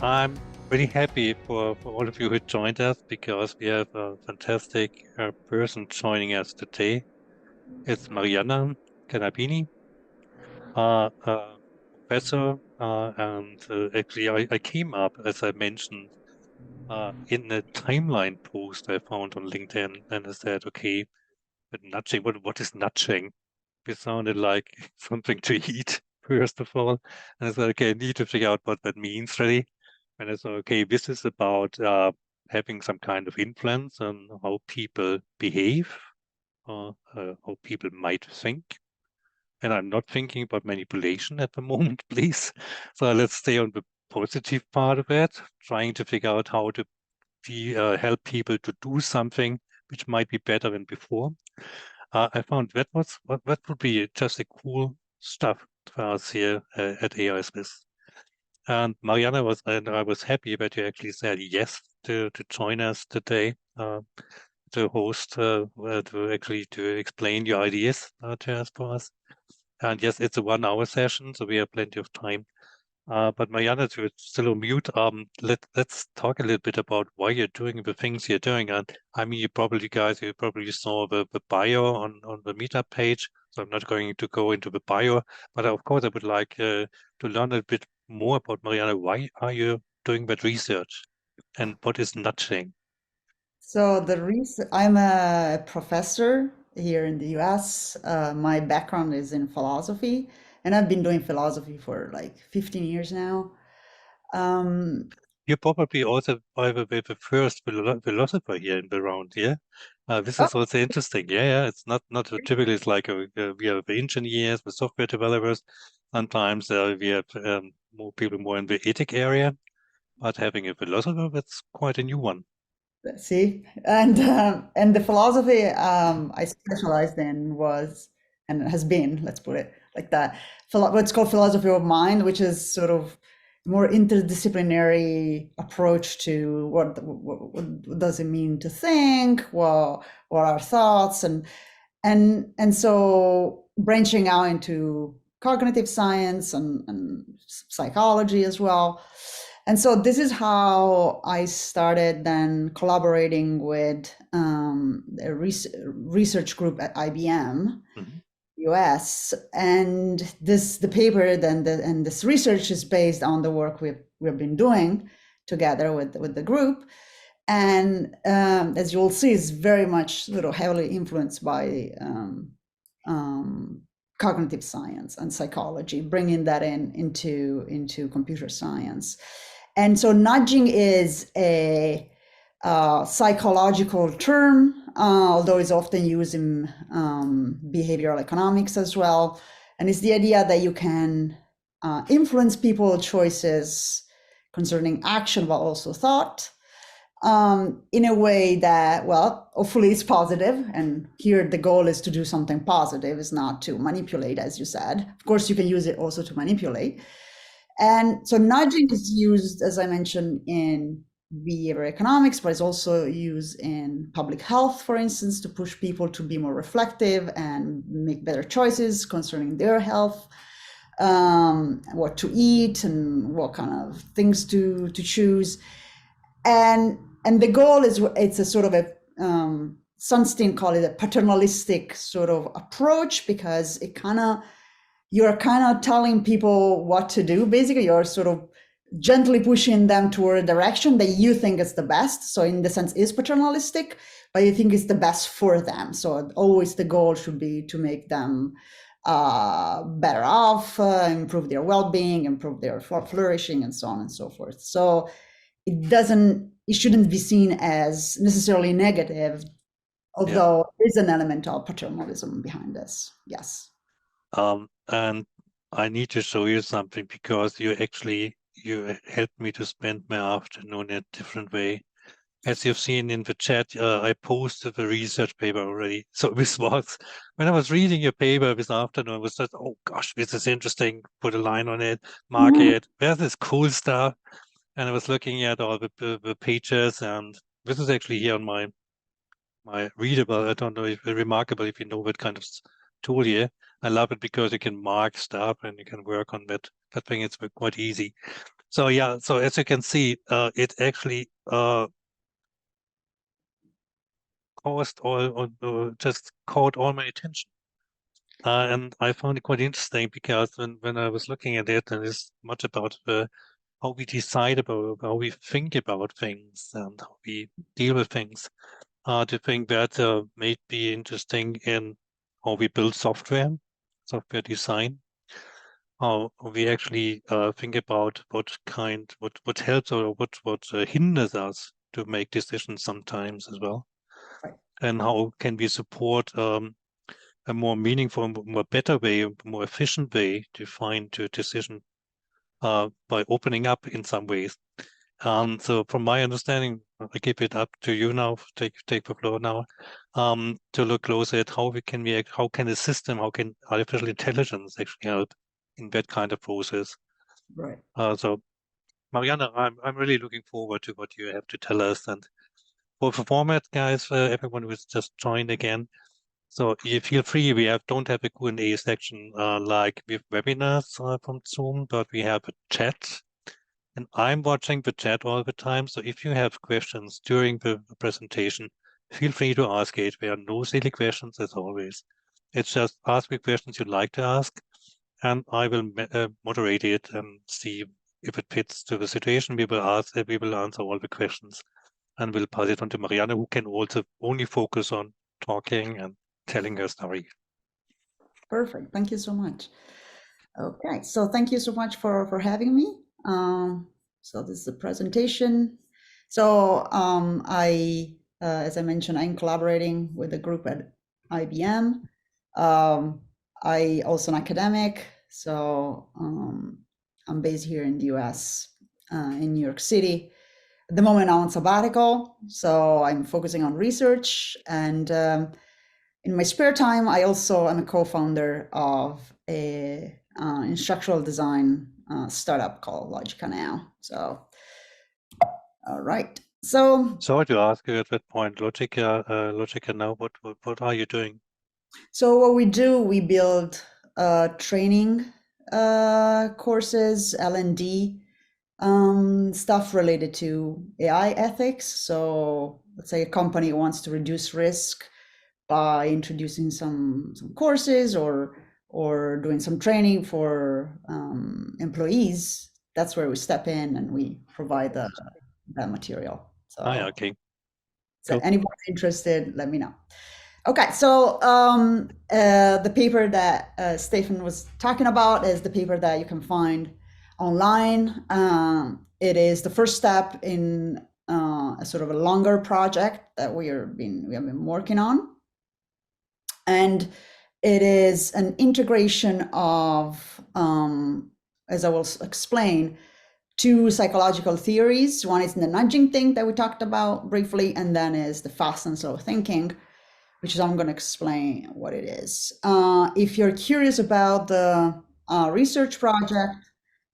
I'm really happy for all of you who joined us because we have a fantastic person joining us today. It's Marianna Ganapini, professor, and actually I came up, as I mentioned, in a timeline post I found on LinkedIn, and I said, okay, but nudging, what is nudging? It sounded like something to eat, first of all. And I said, okay, I need to figure out what that means really. And I said, okay, this is about having some kind of influence on how people behave, how people might think. And I'm not thinking about manipulation at the moment, please. So let's stay on the positive part of it, trying to figure out how to help people to do something which might be better than before. I found that would be just a cool stuff for us here at AI Swiss. And and I was happy that you actually said yes to join us today, to host, to explain your ideas to us for us. And yes, it's a 1 hour session, so we have plenty of time. But Marianna, to still on mute, let's talk a little bit about why you're doing the things you're doing. And I mean, you probably saw the bio on the meetup page. So I'm not going to go into the bio, but of course I would like to learn a bit more about Marianna. Why are you doing that research? And what is nudging? So the reason I'm a professor here in the US. My background is in philosophy, and I've been doing philosophy for like 15 years now. Um, You're probably also, by the way, the first philosopher here in the round here. This oh, is also interesting. Yeah. It's not typically. It's like we have the engineers, the software developers. Sometimes we have more people more in the ethic area, but having a philosopher, that's quite a new one. see, and the philosophy I specialized in was and has been, let's put it like that, what's called philosophy of mind, which is sort of more interdisciplinary approach to what does it mean to think, what are thoughts, and so branching out into cognitive science and psychology as well. And so this is how I started then collaborating with a research group at IBM Mhm. US. And the paper and this research is based on the work we've been doing together with the group. And as you'll see, is very much sort of heavily influenced by um, cognitive science and psychology, bringing that into computer science. And so nudging is a psychological term, although it's often used in behavioral economics as well. And it's the idea that you can influence people's choices concerning action, but also thought, in a way that, well, hopefully it's positive. And here the goal is to do something positive, is not to manipulate, as you said. Of course, you can use it also to manipulate. And so nudging is used, as I mentioned, in behavioral economics, but it's also used in public health, for instance, to push people to be more reflective and make better choices concerning their health, what to eat and what kind of things to choose. And the goal is, it's a sort of a Sunstein called it a paternalistic sort of approach, because you're kind of telling people what to do. Basically, you're sort of gently pushing them toward a direction that you think is the best. So in the sense is paternalistic, but you think is the best for them. So always the goal should be to make them better off, improve their well-being, improve their flourishing, and so on and so forth. So it shouldn't be seen as necessarily negative, Yeah. although there's an element of paternalism behind this. Yes. And I need to show you something because you helped me to spend my afternoon in a different way. As you've seen in the chat, I posted the research paper already. So this was, when I was reading your paper this afternoon, I was just, oh gosh, this is interesting. Put a line on it, mark Mhm. it. There's this cool stuff. And I was looking at all the pages, and this is actually here on my readable. I don't know if remarkable if you know that kind of tool here. I love it because you can mark stuff and you can work on that. That thing is quite easy. So yeah, so as you can see, it actually caused or just caught all my attention. And I found it quite interesting because when I was looking at it, and it's much about how we decide about how we think about things and how we deal with things. To think that may be interesting in how we build software design, how we actually think about what helps or what hinders us to make decisions sometimes as well, Right. and how can we support a more meaningful, more better way, a more efficient way to find a decision by opening up in some ways. So from my understanding, I give it up to you now, take the floor now, to look closer at how can a system, how can artificial intelligence actually help in that kind of process. Right. So Marianna, I'm really looking forward to what you have to tell us. And for the format, guys, everyone who's just joined again, so you feel free. We don't have a Q&A section like with webinars from Zoom, but we have a chat. And I'm watching the chat all the time. So if you have questions during the presentation, feel free to ask it. There are no silly questions as always. It's just ask the questions you'd like to ask, and I will moderate it and see if it fits to the situation. We will answer all the questions, and we'll pass it on to Marianne, who can also only focus on talking and telling her story. Perfect. Thank you so much. Okay, so thank you so much for having me. So this is the presentation. So as I mentioned, I'm collaborating with a group at IBM. I also an academic, so I'm based here in the US, in New York City. At the moment, I'm on sabbatical, so I'm focusing on research. And in my spare time, I also am a co-founder of a instructional design startup called Logica Now. So, all right. So, Sorry to ask you at that point, Logica now, what are you doing? so what we do, we build training courses, L&D stuff related to AI ethics. So, let's say a company wants to reduce risk by introducing some courses or doing some training for employees. That's where we step in and we provide that material. So, Okay, so cool. anybody interested, let me know. Okay, so the paper that Stefan was talking about is the paper that you can find online. It is the first step in a sort of a longer project that we have been working on. And it is an integration of, as I will explain, two psychological theories. One is the nudging thing that we talked about briefly, and then is the fast and slow thinking, which is I'm going to explain what it is. If you're curious about the research project,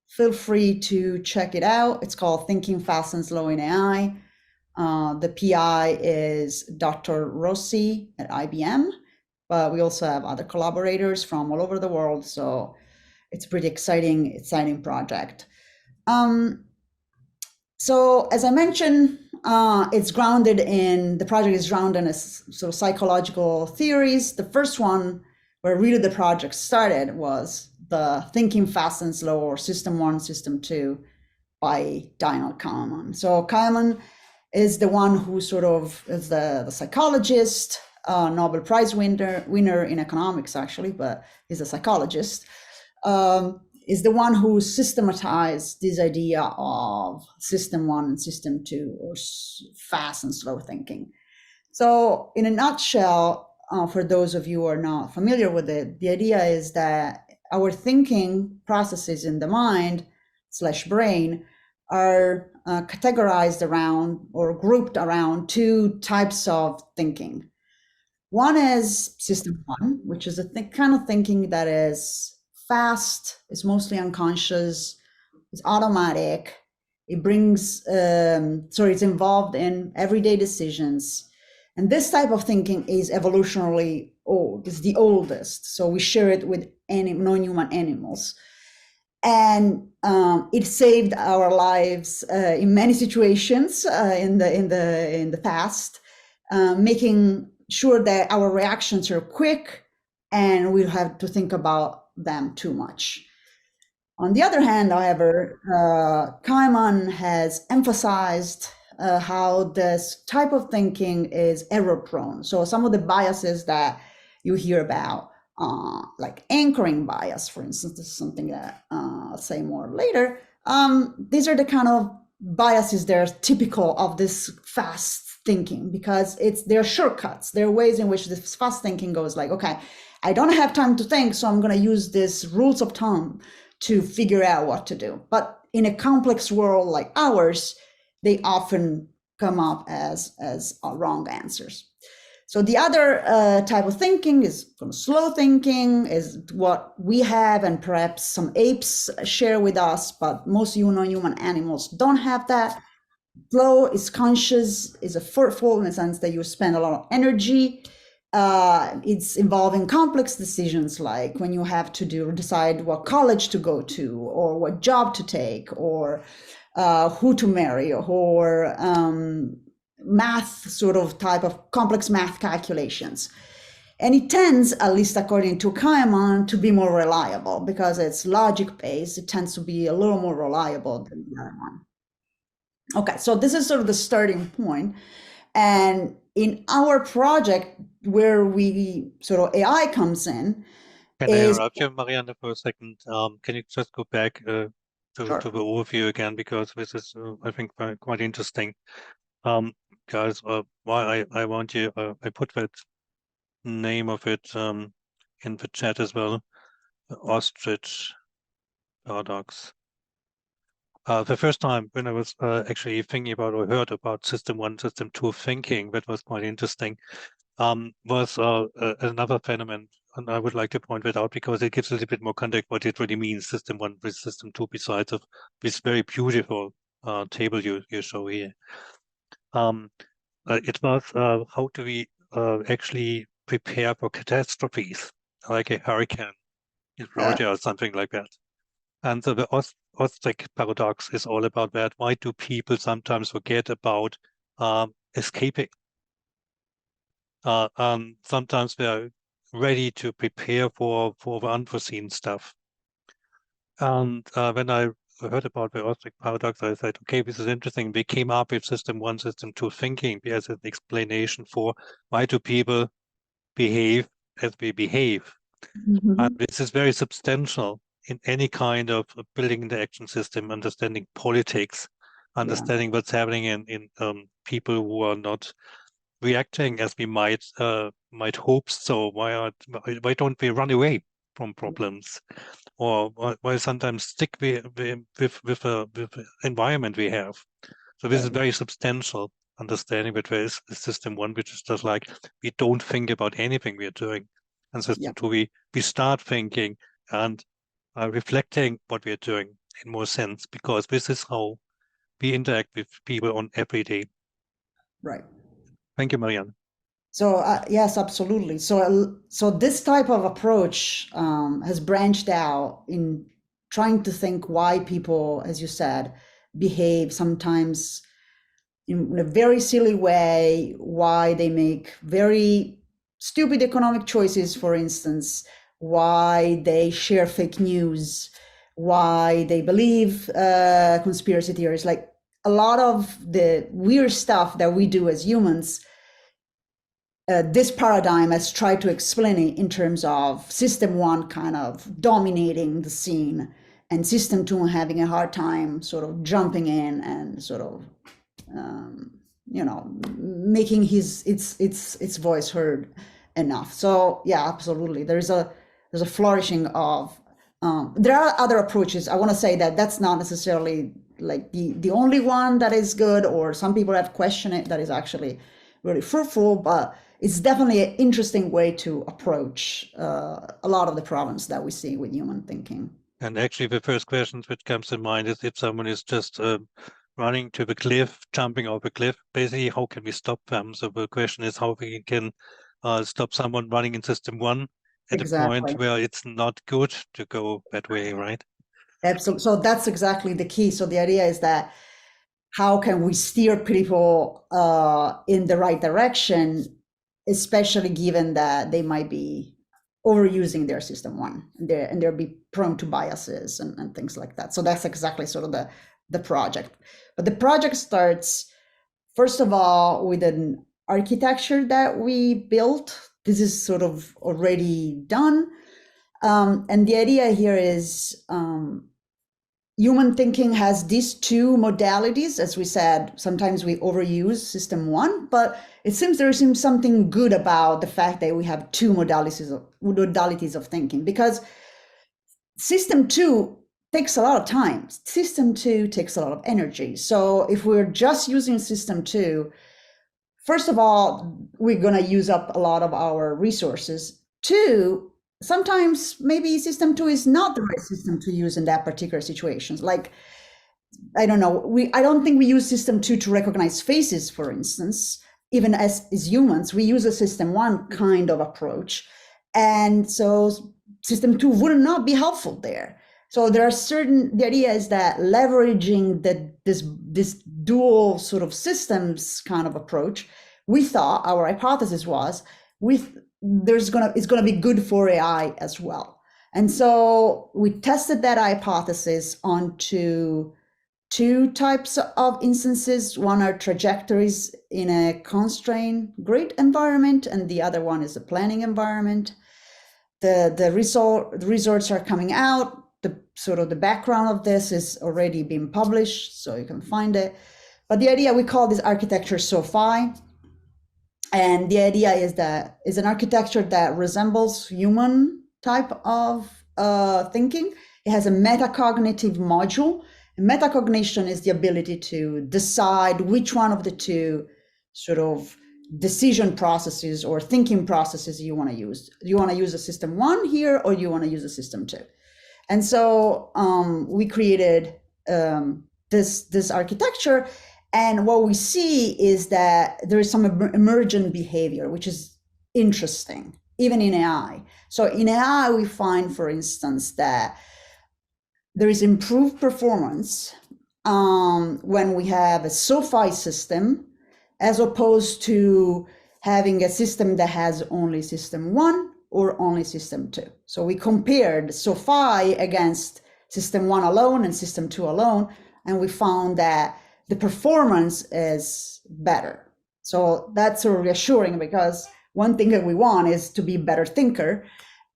feel free to check it out. It's called Thinking Fast and Slow in AI. The PI is Dr. Rossi at IBM, but we also have other collaborators from all over the world. So it's a pretty exciting project. So as I mentioned, the project is grounded in sort of psychological theories. The first one where really the project started was the Thinking Fast and Slow, or System 1, System 2 by Daniel Kahneman. So Kahneman is the one who sort of is the psychologist, Nobel Prize winner in economics, actually, but he's a psychologist, is the one who systematized this idea of System 1 and System 2, or fast and slow thinking. So in a nutshell, for those of you who are not familiar with it, the idea is that our thinking processes in the mind/brain are categorized around or grouped around two types of thinking. One is System 1, which is a kind of thinking that is fast, is mostly unconscious, it's automatic, it's involved in everyday decisions. And this type of thinking is evolutionarily old, it's the oldest. So we share it with non-human animals. And it saved our lives in many situations in the past, making sure that our reactions are quick and we don't have to think about them too much. On the other hand, however, Kahneman has emphasized how this type of thinking is error prone. So some of the biases that you hear about, like anchoring bias, for instance, this is something that I'll say more later. These are the kind of biases that are typical of this fast thinking, because they're shortcuts. There are ways in which this fast thinking goes like, okay, I don't have time to think, so I'm going to use these rules of thumb to figure out what to do. But in a complex world like ours, they often come up as wrong answers. So the other type of thinking is slow thinking, is what we have and perhaps some apes share with us, but most non-human animals don't have that. Slow is conscious, is effortful in the sense that you spend a lot of energy. It's involving complex decisions, like when you have to decide what college to go to, or what job to take, or who to marry, or math sort of type of complex math calculations. And it tends, at least according to Kahneman, to be more reliable because it's logic based. It tends to be a little more reliable than the other one. Okay, so this is sort of the starting point. And in our project, where we sort of AI comes in, Can I is interrupt you, Marianne, for a second? Can you just go back to sure. the overview again, because this is, I think, quite interesting. Guys, why I want you, I put that name of it in the chat as well, the ostrich paradox. The first time when I was actually thinking about or heard about system 1, system 2 thinking, that was quite interesting, was another phenomenon. And I would like to point that out because it gives a little bit more context what it really means, system 1 with system 2, besides of this very beautiful table you show here. It was how do we actually prepare for catastrophes, like a hurricane in Florida or something like that. And so the ostrich paradox is all about that. Why do people sometimes forget about escaping? Sometimes they're ready to prepare for the unforeseen stuff. And when I heard about the ostrich paradox, I said, okay, this is interesting. We came up with system 1, system 2 thinking as an explanation for why do people behave as we behave. And this is very substantial in any kind of building the action system, understanding politics, understanding what's happening in people who are not reacting as we might hope. So why don't we run away from problems, or why sometimes stick with the environment we have? So this is very substantial understanding that there is a system 1 which is just like we don't think about anything we are doing, and system 2 we start thinking and reflecting what we are doing in more sense, because this is how we interact with people on every day. Right. Thank you, Marianne. So yes, absolutely. So this type of approach has branched out in trying to think why people, as you said, behave sometimes in a very silly way, why they make very stupid economic choices, for instance, why they share fake news, why they believe conspiracy theories, like a lot of the weird stuff that we do as humans. This paradigm has tried to explain it in terms of system 1 kind of dominating the scene and system 2 having a hard time sort of jumping in and sort of making its voice heard enough. So yeah, absolutely, there's a flourishing of there are other approaches. I want to say that that's not necessarily like the only one that is good, or some people have questioned it that is actually really fruitful, but it's definitely an interesting way to approach a lot of the problems that we see with human thinking. And actually, the first question which comes to mind is if someone is just running to the cliff, jumping off a cliff, basically, how can we stop them? So the question is how we can stop someone running in system 1 at a point Exactly. where it's not good to go that way, right? Absolutely. So that's exactly the key. So the idea is that how can we steer people in the right direction, especially given that they might be overusing their system one, and they'll be prone to biases and things like that. So that's exactly sort of the project. But the project starts, first of all, with an architecture that we built. This is sort of already done. And the idea here is human thinking has these two modalities. As we said, sometimes we overuse system one, but it seems there seems something good about the fact that we have two modalities of thinking, because system two takes a lot of time. System two takes a lot of energy. So if we're just using system two, first of all, we're going to use up a lot of our resources. Two, sometimes maybe system two is not the right system to use in that particular situations. Like, I don't know, I don't think we use system two to recognize faces, for instance. Even as humans, we use a system one kind of approach. And so system two would not be helpful there. So there are the idea is that leveraging this dual sort of systems kind of approach, we thought, our hypothesis was, it's gonna be good for AI as well. And so we tested that hypothesis onto two types of instances. One are trajectories in a constrained grid environment, and the other one is a planning environment. The results are coming out. The sort of the background of this is already being published, so you can find it. But the idea, we call this architecture SOFI. And the idea is that is an architecture that resembles human type of thinking. It has a metacognitive module. And metacognition is the ability to decide which one of the two sort of decision processes or thinking processes you want to use. Do you want to use a system one here, or do you want to use a system two? And so we created this architecture. And what we see is that there is some emergent behavior, which is interesting, even in AI. So in AI, we find, for instance, that there is improved performance when we have a SOFI system, as opposed to having a system that has only system one or only system two. So we compared SOFI against system one alone and system two alone, and we found that the performance is better. So that's sort of reassuring, because one thing that we want is to be a better thinker,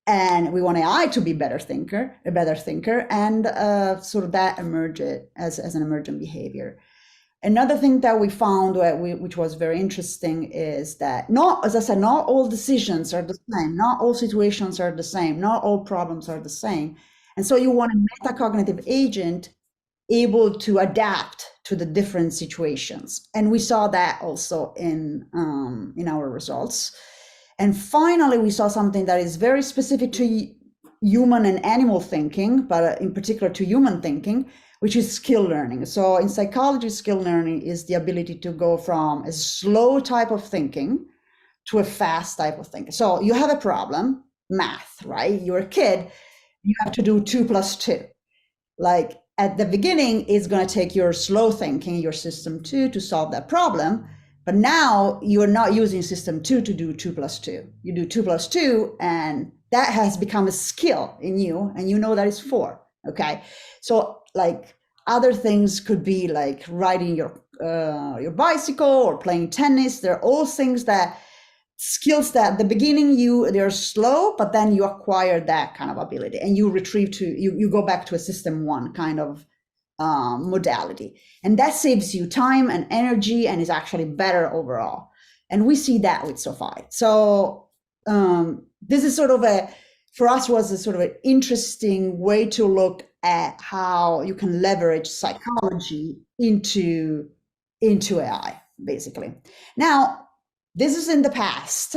and we want AI to be a better thinker, and sort of that emerged as an emergent behavior. Another thing that we found, which was very interesting, is that not, as I said, not all decisions are the same, not all situations are the same, not all problems are the same. And so you want a metacognitive agent able to adapt to the different situations. And we saw that also in our results. And finally, we saw something that is very specific to human and animal thinking, but in particular to human thinking, which is skill learning. So in psychology, skill learning is the ability to go from a slow type of thinking to a fast type of thinking. So you have a problem, math, right? You're a kid, you have to do 2 + 2. Like, at the beginning, it's going to take your slow thinking, your system two, to solve that problem. But now you're not using system two to do 2 + 2. You do 2 + 2, and that has become a skill in you, and you know that is 4. Okay. So like other things could be like riding your bicycle or playing tennis. They're all things that skills that at the beginning they're slow, but then you acquire that kind of ability, and you go back to a system one kind of modality, and that saves you time and energy and is actually better overall. And we see that with SOFI. So this is sort of for us was a sort of an interesting way to look at how you can leverage psychology into AI, basically. Now, this is in the past.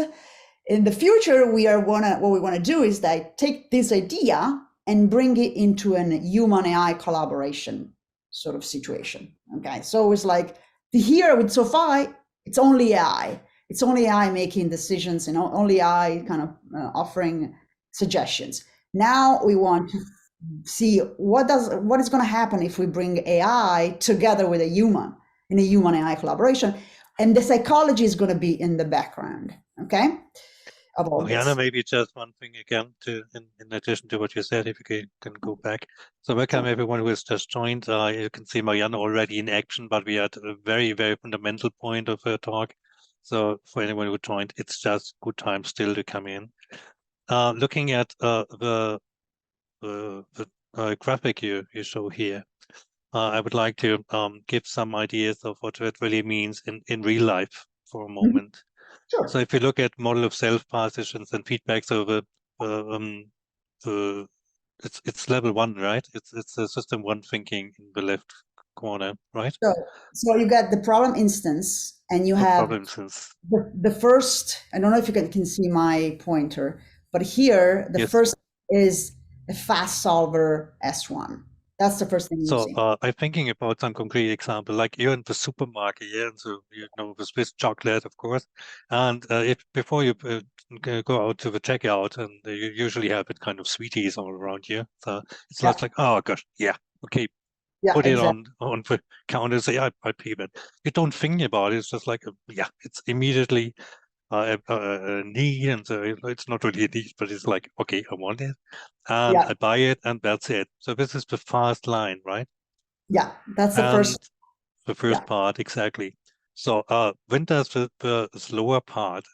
In the future, what we want to do is that take this idea and bring it into a human AI collaboration sort of situation. Okay, so it's like here with SOFI, it's only AI. It's only AI making decisions, and only AI kind of offering suggestions. Now we want to see what is going to happen if we bring AI together with a human in a human AI collaboration, and the psychology is going to be in the background, okay, of all Marianna, this. maybe just one thing again in addition to what you said, if you can go back. So welcome So, everyone who has just joined. You can see Marianna already in action, but we are at a very, very fundamental point of her talk. So for anyone who joined, it's just good time still to come in. Looking at the graphic you show here, I would like to give some ideas of what it really means in real life for a mhm, moment. So sure. if you look at model of self partitions and feedbacks over the it's level one, right? It's a system one thinking in the left corner, right? So, so you get the problem instance, and you No have problem since the first. I don't know if you can see my pointer, but here the yes. first is a fast solver S1. That's the first thing you So see. I'm thinking about some concrete example, like you're in the supermarket, yeah, and so the Swiss chocolate, of course, and if before you go out to the checkout, and you usually have it kind of sweeties all around you, so it's Yeah, not like, oh gosh, yeah, okay, yeah, put it exactly. on the counter and say I pay that. You don't think about it. It's just like yeah, it's immediately a need, and so it's not really a need, but it's like okay, I want it, and Yeah, I buy it, and that's it. So this is the fast line, right? yeah. That's the first. And the Yeah, first part exactly. So when does the slower part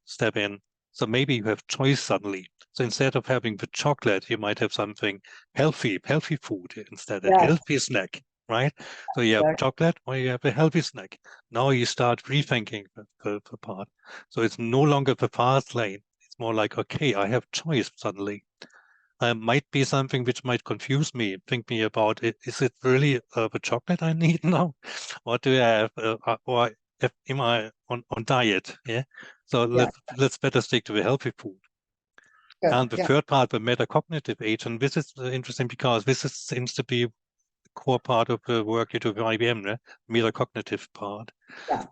step in? So maybe you have choice suddenly. So instead of having the chocolate, you might have something healthy food instead, a yeah, healthy snack, right? So you have yeah, chocolate or you have a healthy snack. Now you start rethinking the part. So it's no longer the fast lane. It's more like, okay, I have choice suddenly. Might be something which might confuse me. Think me about it. Is it really the chocolate I need now? What do I have? Or if, am I on diet? Yeah. So yeah. let's better stick to the healthy food. Good. And the Yeah, third part, the metacognitive agent, this is interesting because seems to be a core part of the work you do with IBM, né? Metacognitive part. yeah,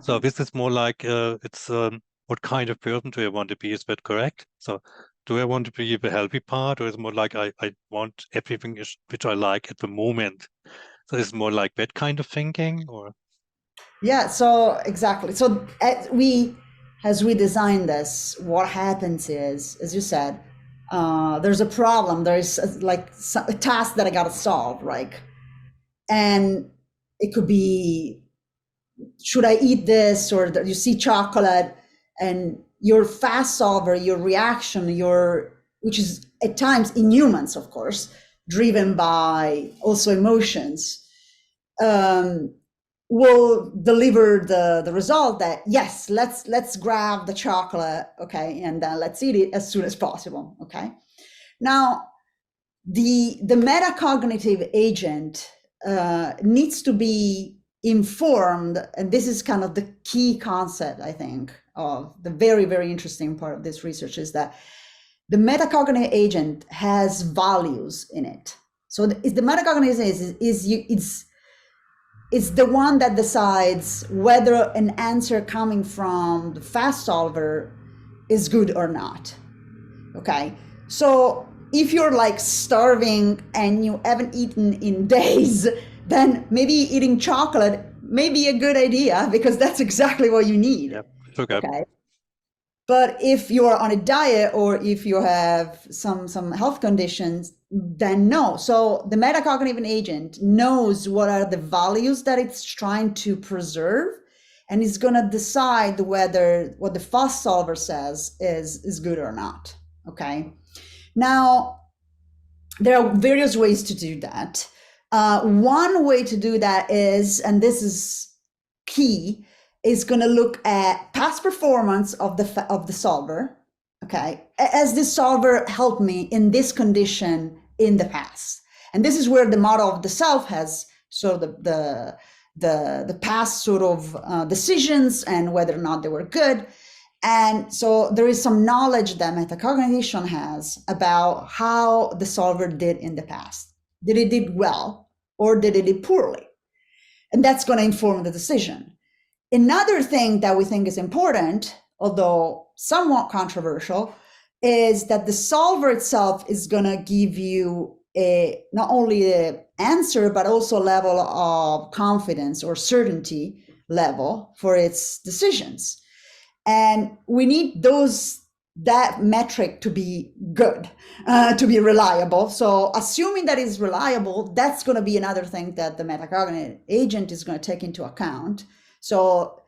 So exactly. this is more like it's what kind of person do I want to be? Is that correct? So do I want to be the healthy part, or is it more like I want everything which I like at the moment? So it's more like that kind of thinking, or Yeah. So exactly. So as we design this, what happens is, as you said, there's a problem. There's a task that I got to solve, right? And it could be, should I eat this, or you see chocolate, and your fast solver, your reaction, which is at times in humans, of course, driven by also emotions, um, will deliver the result that yes, let's grab the chocolate, okay, and then let's eat it as soon as possible, okay. Now the metacognitive agent needs to be informed, and this is kind of the key concept, I think, of the very, very interesting part of this research, is that the metacognitive agent has values in it. So the metacognitive is the one that decides whether an answer coming from the fast solver is good or not. Okay. So if you're like starving and you haven't eaten in days, then maybe eating chocolate may be a good idea because that's exactly what you need. yeah, sugar. Okay. But if you are on a diet, or if you have some health conditions, then no. So the metacognitive agent knows what are the values that it's trying to preserve, and is going to decide whether what the fast solver says is good or not. Okay. Now, there are various ways to do that. One way to do that is, and this is key, is going to look at past performance of the solver. Okay, as this solver helped me in this condition in the past, and this is where the model of the self has sort of the past sort of decisions and whether or not they were good. And so there is some knowledge that metacognition has about how the solver did in the past. Did it did well, or did it did poorly? And that's going to inform the decision. Another thing that we think is important, although somewhat controversial, is that the solver itself is going to give you not only the answer, but also level of confidence or certainty level for its decisions. And we need that metric to be good, to be reliable. So assuming that it's reliable, that's going to be another thing that the metacognitive agent is going to take into account. So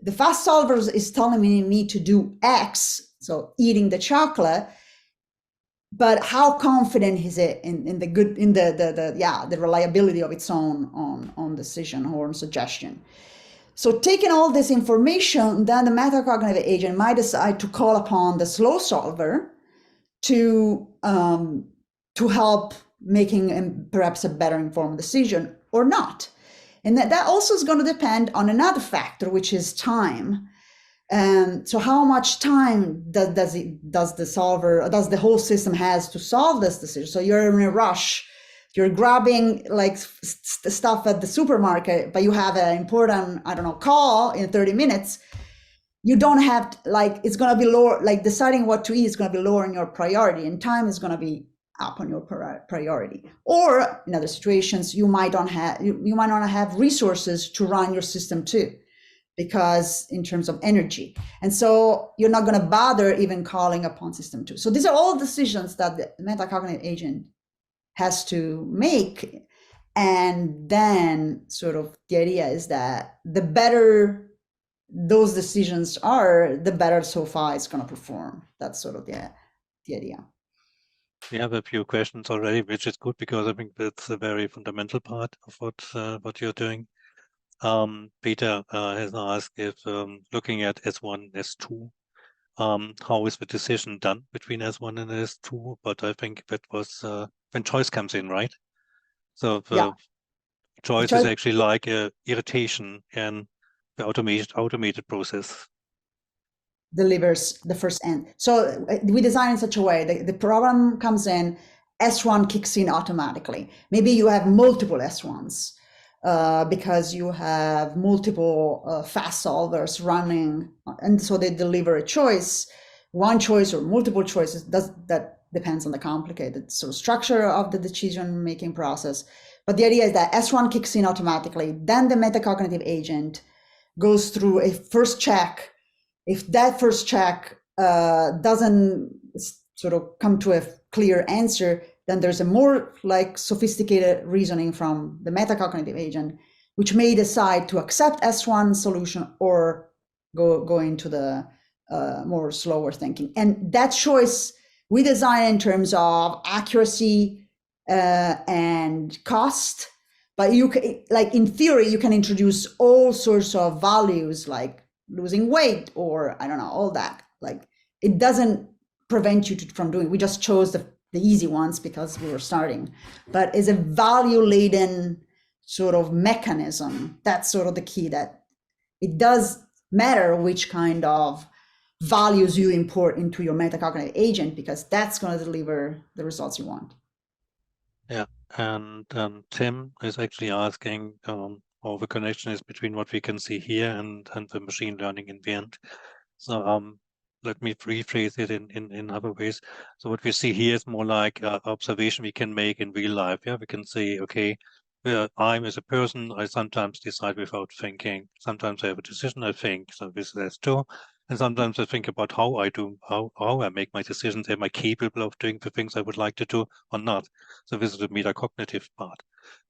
the fast solver is telling me to do X, so eating the chocolate, but how confident is it in the reliability of its own on decision or on suggestion? So taking all this information, then the metacognitive agent might decide to call upon the slow solver to help making perhaps a better informed decision or not. And that also is going to depend on another factor, which is time. So how much time does the whole system has to solve this decision? So you're in a rush, you're grabbing like stuff at the supermarket, but you have an important, I don't know, call in 30 minutes. You don't have it's going to be lower, like deciding what to eat is going to be lowering your priority, and time is going to be up on your priority. Or in other situations, you might not have resources to run your system too, because in terms of energy. And so you're not going to bother even calling upon system two. So these are all decisions that the metacognitive agent has to make. And then sort of the idea is that the better those decisions are, the better SOFA is going to perform. That's sort of the idea. We have a few questions already, which is good because I think that's a very fundamental part of what you're doing. Peter has asked if looking at S1, S2, how is the decision done between S1 and S2? But I think that was when choice comes in, right? So the choice is actually like a irritation in the automated process. Delivers the first end. So we design in such a way the problem comes in, S1 kicks in automatically. Maybe you have multiple S1s because you have multiple fast solvers running, and so they deliver a choice, one choice or multiple choices. That depends on the complicated sort of structure of the decision-making process. But the idea is that S1 kicks in automatically. Then the metacognitive agent goes through a first check. If that first check doesn't sort of come to a clear answer, then there's a more like sophisticated reasoning from the metacognitive agent, which may decide to accept S1 solution or go into the more slower thinking. And that choice we design in terms of accuracy and cost. But you can, like in theory, you can introduce all sorts of values like losing weight or I don't know, all that. Like it doesn't prevent you from doing. We just chose the easy ones because we were starting. But it's a value-laden sort of mechanism. That's sort of the key, that it does matter which kind of values you import into your metacognitive agent, because that's going to deliver the results you want. Yeah, and Tim is actually asking how the connection is between what we can see here and the machine learning in the end. So let me rephrase it in other ways. So what we see here is more like observation we can make in real life. Yeah, we can say, okay, I'm as a person, I sometimes decide without thinking. Sometimes I have a decision, I think. So this is two. And sometimes I think about how I make my decisions. Am I capable of doing the things I would like to do or not? So this is the metacognitive part.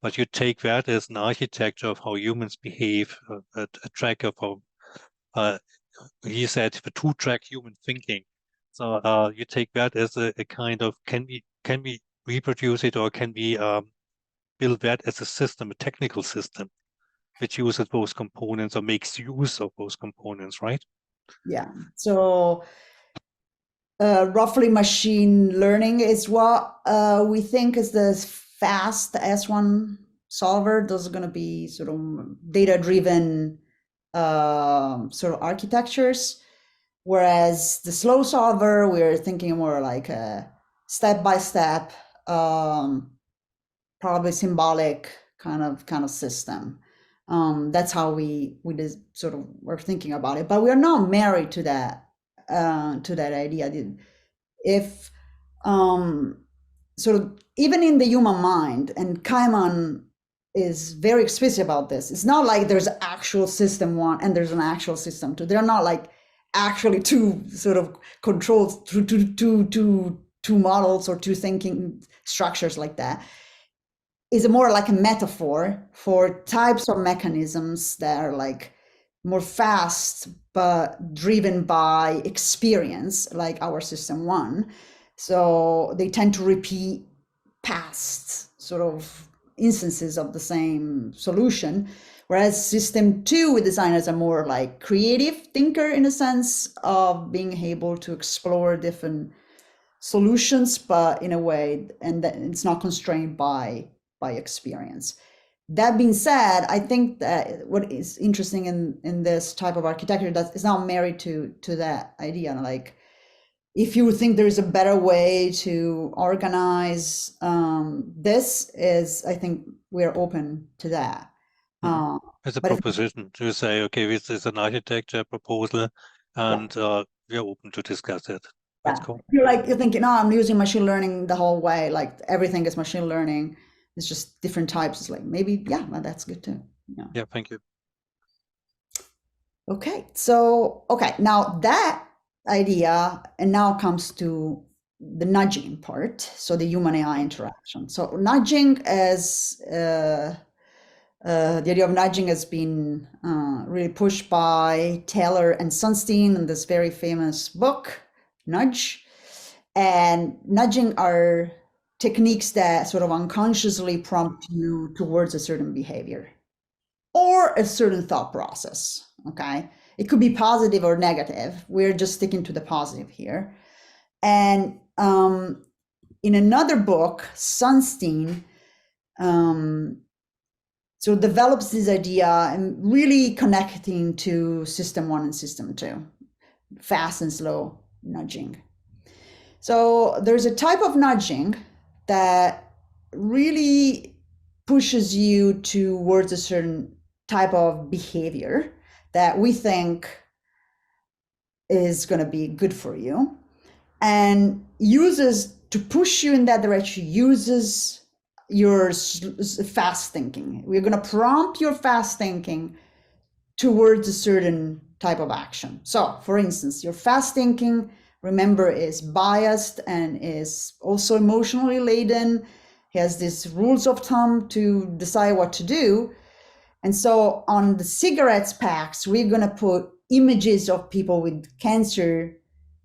But you take that as an architecture of how humans behave, a track of how he said the two-track human thinking. So you take that as a kind of, can we reproduce it, or can we build that as a system, a technical system, which uses those components or makes use of those components, right? Yeah. So roughly machine learning is what we think is the fast S1 solver. Those are going to be sort of data-driven sort of architectures. Whereas the slow solver, we're thinking more like a step-by-step, probably symbolic kind of system. That's how we just sort of were thinking about it, but we are not married to that idea. If sort of even in the human mind, and Kahneman is very explicit about this. It's not like there's actual system one and there's an actual system two. They're not like actually two sort of controls, two models or two thinking structures like that. Is more like a metaphor for types of mechanisms that are like more fast but driven by experience, like our system one. So they tend to repeat past sort of instances of the same solution, whereas system two we design as a more like creative thinker, in a sense of being able to explore different solutions, but in a way, and that it's not constrained by experience. That being said, I think that what is interesting in this type of architecture that is not married to that idea. Like, if you think there is a better way to organize this, is I think we're open to that. As a But proposition to say, okay, this is an architecture proposal, and we're open to discuss it. That's yeah, cool. you're thinking, oh, I'm using machine learning the whole way, like everything is machine learning. It's just different types. It's like maybe, yeah, well, that's good too. Yeah. Yeah, thank you. Okay, so now that idea, and now comes to the nudging part. So the human AI interaction. So nudging as the idea of nudging has been really pushed by Taylor and Sunstein in this very famous book, Nudge. And nudging are techniques that sort of unconsciously prompt you towards a certain behavior or a certain thought process. Okay. It could be positive or negative. We're just sticking to the positive here. And in another book, Sunstein so develops this idea and really connecting to system one and system two, fast and slow nudging. So there's a type of nudging that really pushes you towards a certain type of behavior that we think is going to be good for you, and uses to push you in that direction, uses your fast thinking. We're going to prompt your fast thinking towards a certain type of action. So, for instance, your fast thinking, remember, is biased and is also emotionally laden. He has these rules of thumb to decide what to do. And so on the cigarettes packs, we're going to put images of people with cancer,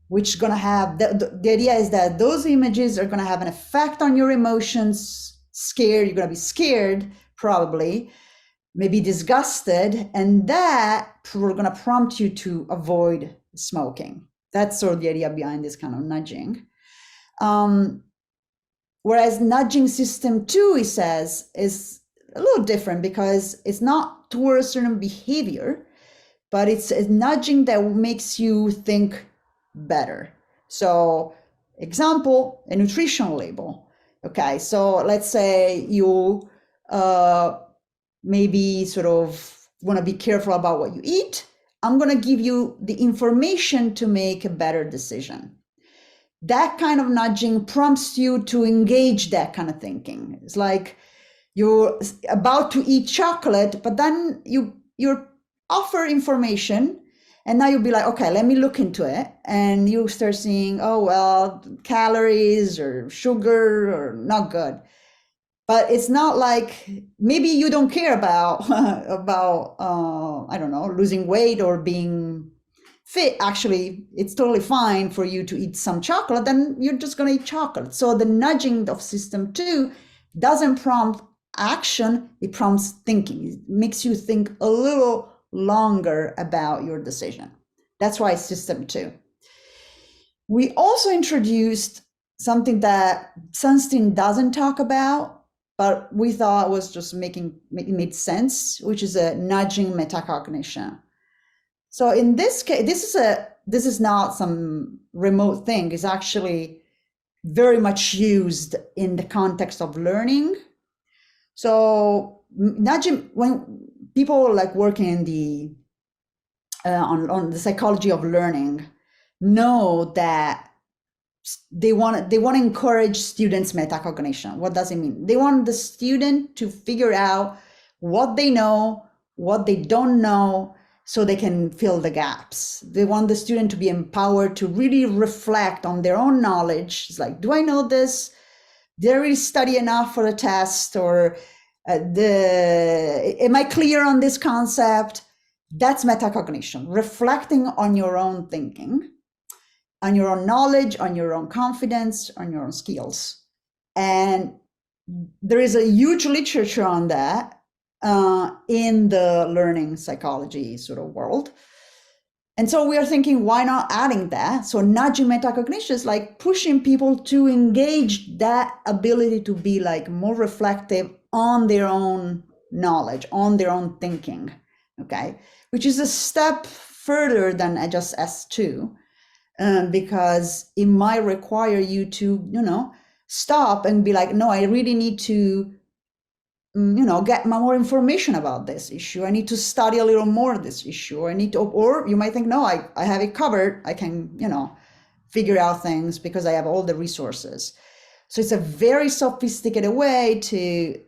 which is going to have, the idea is that those images are going to have an effect on your emotions. Scared, you're going to be scared, probably, maybe disgusted, and that we're going to prompt you to avoid smoking. That's sort of the idea behind this kind of nudging. Whereas nudging system two, he says, is a little different because it's not towards a certain behavior, but it's a nudging that makes you think better. So, example, a nutritional label. Okay, so let's say you maybe sort of want to be careful about what you eat. I'm going to give you the information to make a better decision. That kind of nudging prompts you to engage that kind of thinking. It's like you're about to eat chocolate, but then you're offer information, and now you'll be like, okay, let me look into it. And you start seeing, oh, well, calories or sugar or not good. But it's not like, maybe you don't care about I don't know, losing weight or being fit. Actually, it's totally fine for you to eat some chocolate, then you're just going to eat chocolate. So the nudging of system two doesn't prompt action, it prompts thinking. It makes you think a little longer about your decision. That's why it's system two. We also introduced something that Sunstein doesn't talk about, but we thought was just made sense, which is a nudging metacognition. So in this case, this is not some remote thing. It's actually very much used in the context of learning. So nudging, when people like working in the on the psychology of learning, know that they want to encourage students metacognition. What does it mean? They want the student to figure out what they know, what they don't know, so they can fill the gaps. They want the student to be empowered to really reflect on their own knowledge. It's like, do I know this? Did I really study enough for the test? Or am I clear on this concept? That's metacognition, reflecting on your own thinking, on your own knowledge, on your own confidence, on your own skills. And there is a huge literature on that in the learning psychology sort of world. And so we are thinking, why not adding that? So nudging metacognition is like pushing people to engage that ability to be like more reflective on their own knowledge, on their own thinking, okay? Which is a step further than just S2, because it might require you to, stop and be like, no, I really need to get more information about this issue. I need to study a little more this issue. I need to, or you might think, no, I have it covered. I can, figure out things because I have all the resources. So it's a very sophisticated way to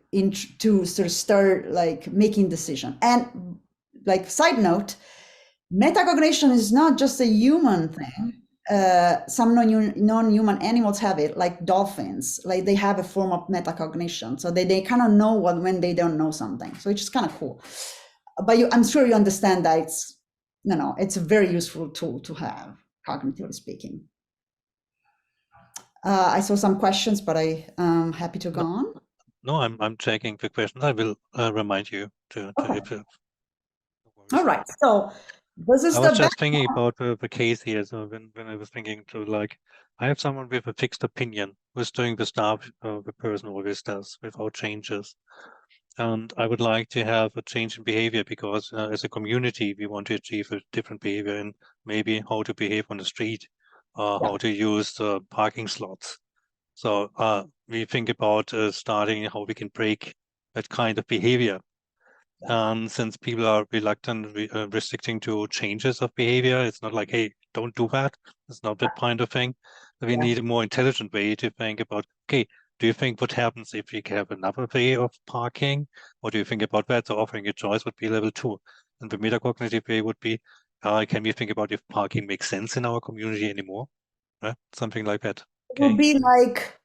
sort of start like making decision. And like side note, metacognition is not just a human thing. Some non-human animals have it, like dolphins. Like they have a form of metacognition, so they kind of know when they don't know something. So it's just kind of cool. But I'm sure you understand that it's a very useful tool to have, cognitively speaking. I saw some questions, but I'm happy to go on. No, I'm checking the question. I will remind you to Okay. if no worries. All right. So this is I was just thinking about the case here. So when I was thinking to like, I have someone with a fixed opinion who's doing the stuff the person always does without changes. And I would like to have a change in behavior because as a community, we want to achieve a different behavior and maybe how to behave on the street, how to use parking slots. So we think about starting how we can break that kind of behavior. And since people are reluctant, restricting to changes of behavior, it's not like, hey, don't do that. It's not that kind of thing. We need a more intelligent way to think about, okay, do you think what happens if we have another way of parking? What do you think about that? So offering a choice would be level 2. And the metacognitive way would be, can we think about if parking makes sense in our community anymore? Right? Something like that. It would be like,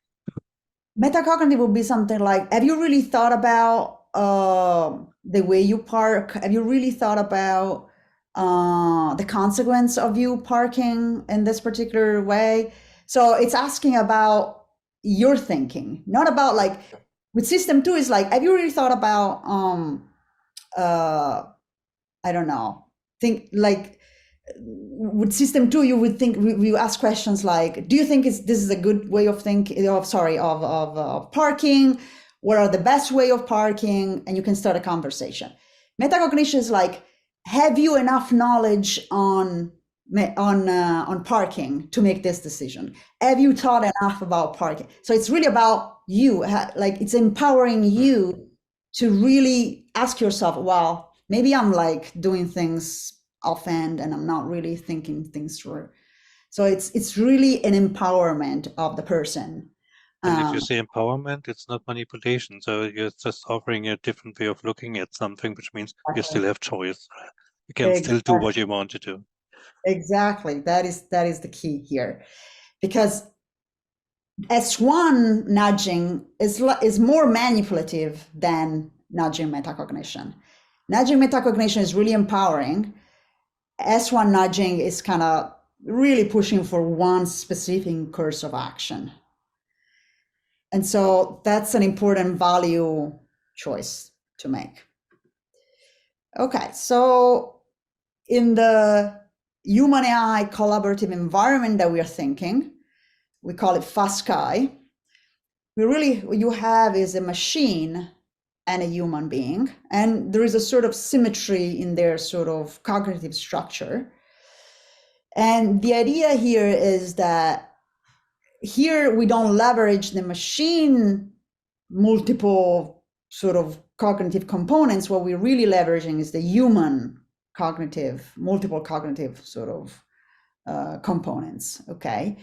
metacognitive would be something like, have you really thought about the way you park? Have you really thought about the consequence of you parking in this particular way? So it's asking about your thinking, not about like, with system 2 is like, have you really thought about I don't know, think like, with system 2 you would think we ask questions like, do you think this is a good way of thinking of parking? What are the best way of parking? And you can start a conversation. Metacognition is like, have you enough knowledge on parking to make this decision? Have you thought enough about parking? So it's really about you, like it's empowering you to really ask yourself, well, maybe I'm like doing things offhand and I'm not really thinking things through. So it's really an empowerment of the person. And if you say empowerment, it's not manipulation. So you're just offering a different way of looking at something, which means you still have choice. You can still do what you want to do. Exactly. That is the key here. Because S1 nudging is more manipulative than nudging metacognition. Nudging metacognition is really empowering. S1 nudging is kind of really pushing for one specific course of action. And so that's an important value choice to make. Okay, so in the human AI collaborative environment that we are thinking, we call it FASCI. What you have is a machine and a human being, and there is a sort of symmetry in their sort of cognitive structure. And the idea here is that here we don't leverage the machine multiple sort of cognitive components. What we're really leveraging is the human multiple cognitive sort of components, okay?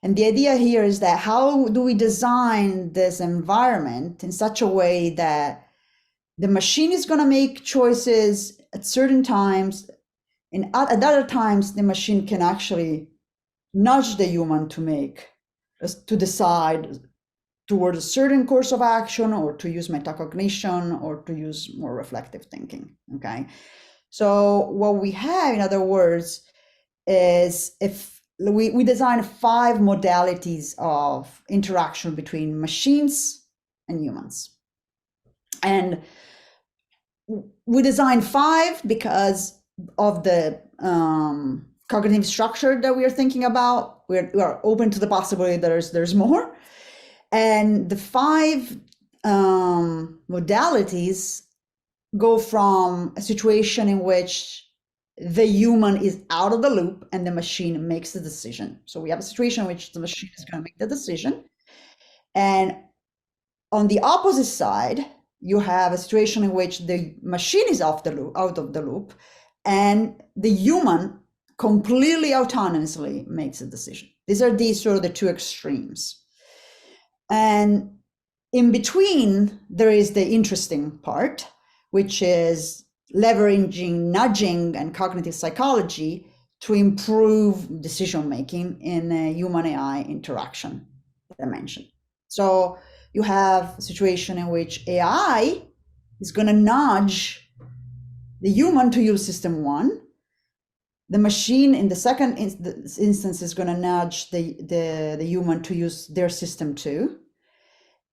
And the idea here is that how do we design this environment in such a way that the machine is going to make choices at certain times, and at other times the machine can actually nudge the human to decide toward a certain course of action, or to use metacognition, or to use more reflective thinking. Okay, so what we have, in other words, is if we design 5 modalities of interaction between machines and humans. And we design 5 because of the cognitive structure that we are thinking about. We are open to the possibility that there's more. And the 5 modalities go from a situation in which the human is out of the loop and the machine makes the decision. So we have a situation in which the machine is going to make the decision. And on the opposite side, you have a situation in which the machine is out of the loop, and the human completely autonomously makes a decision. These are sort of the 2 extremes. And in between, there is the interesting part, which is leveraging nudging and cognitive psychology to improve decision making in a human AI interaction dimension. So you have a situation in which AI is going to nudge the human to use system 1. The machine in the second instance is going to nudge the human to use their system 2.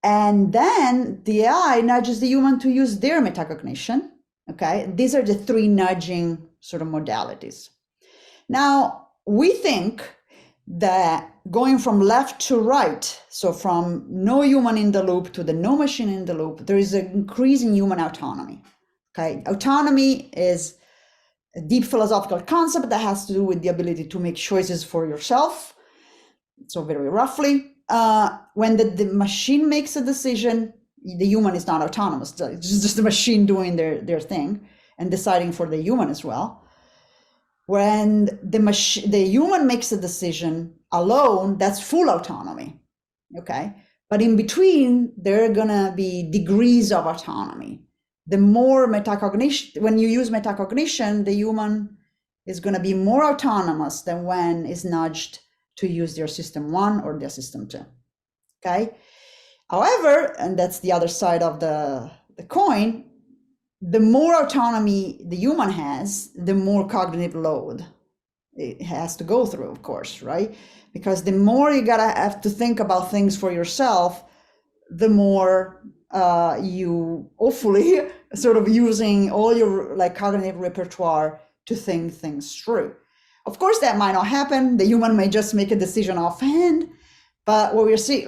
And then the AI nudges the human to use their metacognition. Okay, these are the 3 nudging sort of modalities. Now, we think that going from left to right, so from no human in the loop to the no machine in the loop, there is an increase in human autonomy. Okay, autonomy is a deep philosophical concept that has to do with the ability to make choices for yourself. So very roughly, when the machine makes a decision, the human is not autonomous. It's just the machine doing their thing and deciding for the human as well. When the human makes a decision alone, that's full autonomy. Okay, but in between, there are gonna be degrees of autonomy. The more metacognition, when you use metacognition, the human is gonna be more autonomous than when is nudged to use their system 1 or their system 2. Okay. However, and that's the other side of the coin, the more autonomy the human has, the more cognitive load it has to go through, of course, right? Because the more you have to think about things for yourself, the more you hopefully sort of using all your cognitive repertoire to think things through. Of course, that might not happen. The human may just make a decision offhand. But what we're seeing,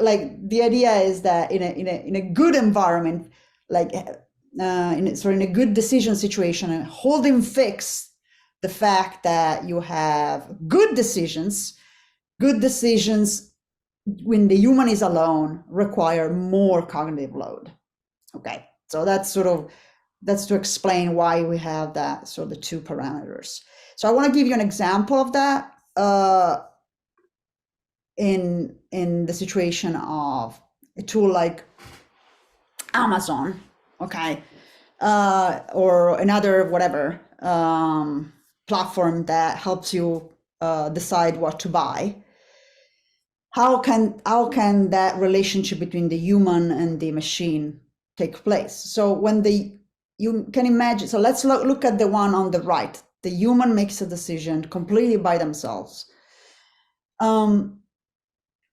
the idea is that in a good environment, in a good decision situation, holding fixed the fact that you have good decisions when the human is alone require more cognitive load. Okay, so that's to explain why we have that. So the 2 parameters. So I want to give you an example of that. In the situation of a tool like Amazon, okay, or another whatever platform that helps you decide what to buy. How can that relationship between the human and the machine take place? So when you can imagine. So let's look at the one on the right. The human makes a decision completely by themselves.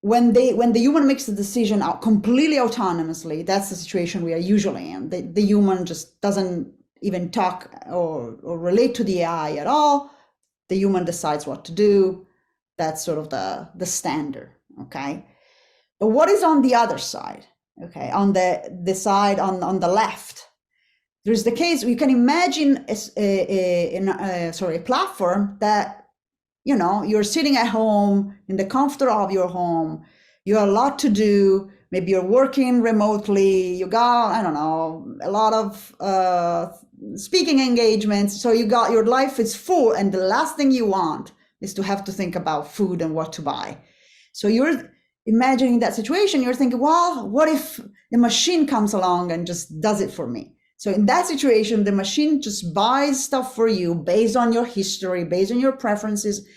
When the human makes the decision out completely autonomously, that's the situation we are usually in. The human just doesn't even talk or relate to the AI at all. The human decides what to do. That's sort of the standard, okay? But what is on the other side? Okay, on the side on the left, there's the case. You can imagine a platform that, you're sitting at home in the comfort of your home. You have a lot to do. Maybe you're working remotely. You got, I don't know, a lot of speaking engagements. So your life is full, and the last thing you want is to have to think about food and what to buy. So you're imagining that situation, you're thinking, well, what if the machine comes along and just does it for me? So in that situation, the machine just buys stuff for you based on your history, based on your preferences.